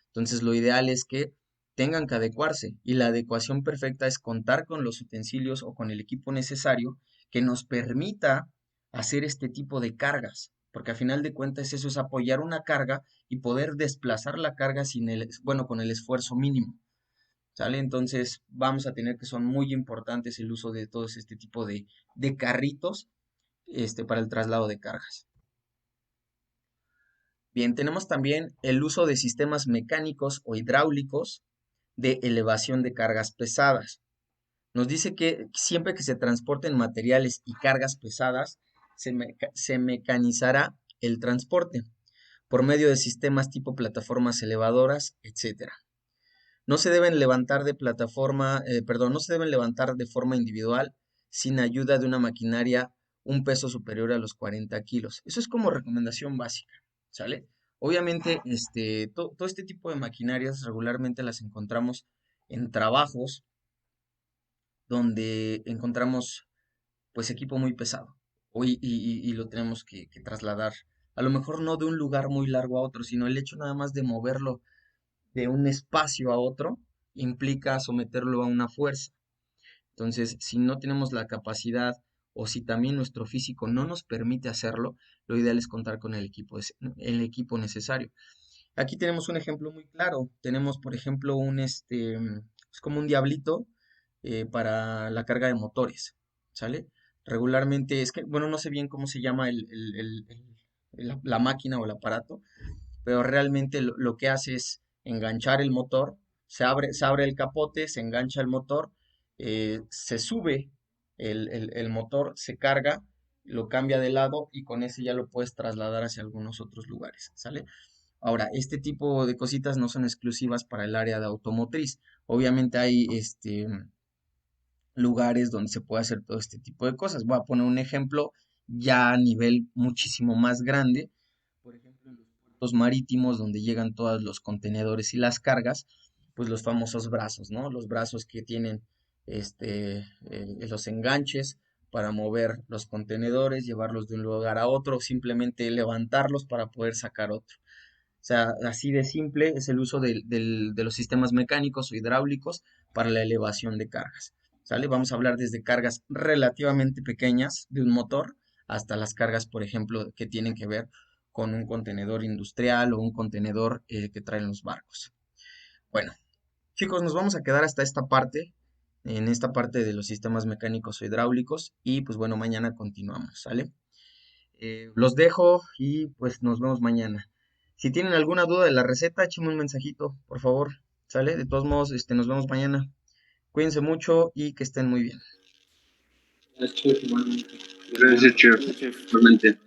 Entonces, lo ideal es que tengan que adecuarse y la adecuación perfecta es contar con los utensilios o con el equipo necesario que nos permita hacer este tipo de cargas, porque a final de cuentas eso es apoyar una carga y poder desplazar la carga bueno, con el esfuerzo mínimo. ¿Sale? Entonces vamos a tener que son muy importantes el uso de todos este tipo de carritos para el traslado de cargas. Bien, tenemos también el uso de sistemas mecánicos o hidráulicos de elevación de cargas pesadas. Nos dice que siempre que se transporten materiales y cargas pesadas, se mecanizará el transporte por medio de sistemas tipo plataformas elevadoras, etcétera. No se deben levantar de no se deben levantar de forma individual sin ayuda de una maquinaria un peso superior a los 40 kilos. Eso es como recomendación básica, ¿sale? Obviamente, todo este tipo de maquinarias regularmente las encontramos en trabajos donde encontramos pues equipo muy pesado y lo tenemos que trasladar. A lo mejor no de un lugar muy largo a otro, sino el hecho nada más de moverlo de un espacio a otro implica someterlo a una fuerza. Entonces, si no tenemos la capacidad o si también nuestro físico no nos permite hacerlo, lo ideal es contar con el equipo necesario. Aquí tenemos un ejemplo muy claro. Tenemos, por ejemplo, es como un diablito para la carga de motores, ¿sale? Regularmente, es que, bueno, no sé bien cómo se llama la máquina o el aparato, pero realmente lo que hace es enganchar el motor, se abre el capote, se engancha el motor, se sube el motor, se carga, lo cambia de lado y con ese ya lo puedes trasladar hacia algunos otros lugares, ¿sale? Ahora, este tipo de cositas no son exclusivas para el área de automotriz. Obviamente hay lugares donde se puede hacer todo este tipo de cosas. Voy a poner un ejemplo ya a nivel muchísimo más grande. Por ejemplo, en los puertos marítimos donde llegan todos los contenedores y las cargas, pues los famosos brazos, ¿no? Los brazos que tienen los enganches para mover los contenedores, llevarlos de un lugar a otro, simplemente levantarlos para poder sacar otro. O sea, así de simple es el uso de los sistemas mecánicos o hidráulicos para la elevación de cargas. ¿Sale? Vamos a hablar desde cargas relativamente pequeñas de un motor hasta las cargas, por ejemplo, que tienen que ver con un contenedor industrial o un contenedor que traen los barcos. Bueno, chicos, nos vamos a quedar hasta esta parte, en esta parte de los sistemas mecánicos o hidráulicos y pues bueno, mañana continuamos, ¿sale? Los dejo y pues nos vemos mañana. Si tienen alguna duda de la receta, échenme un mensajito, por favor, ¿sale? De todos modos, nos vemos mañana. Cuídense mucho y que estén muy bien. Gracias, chef. Gracias, chef. Igualmente.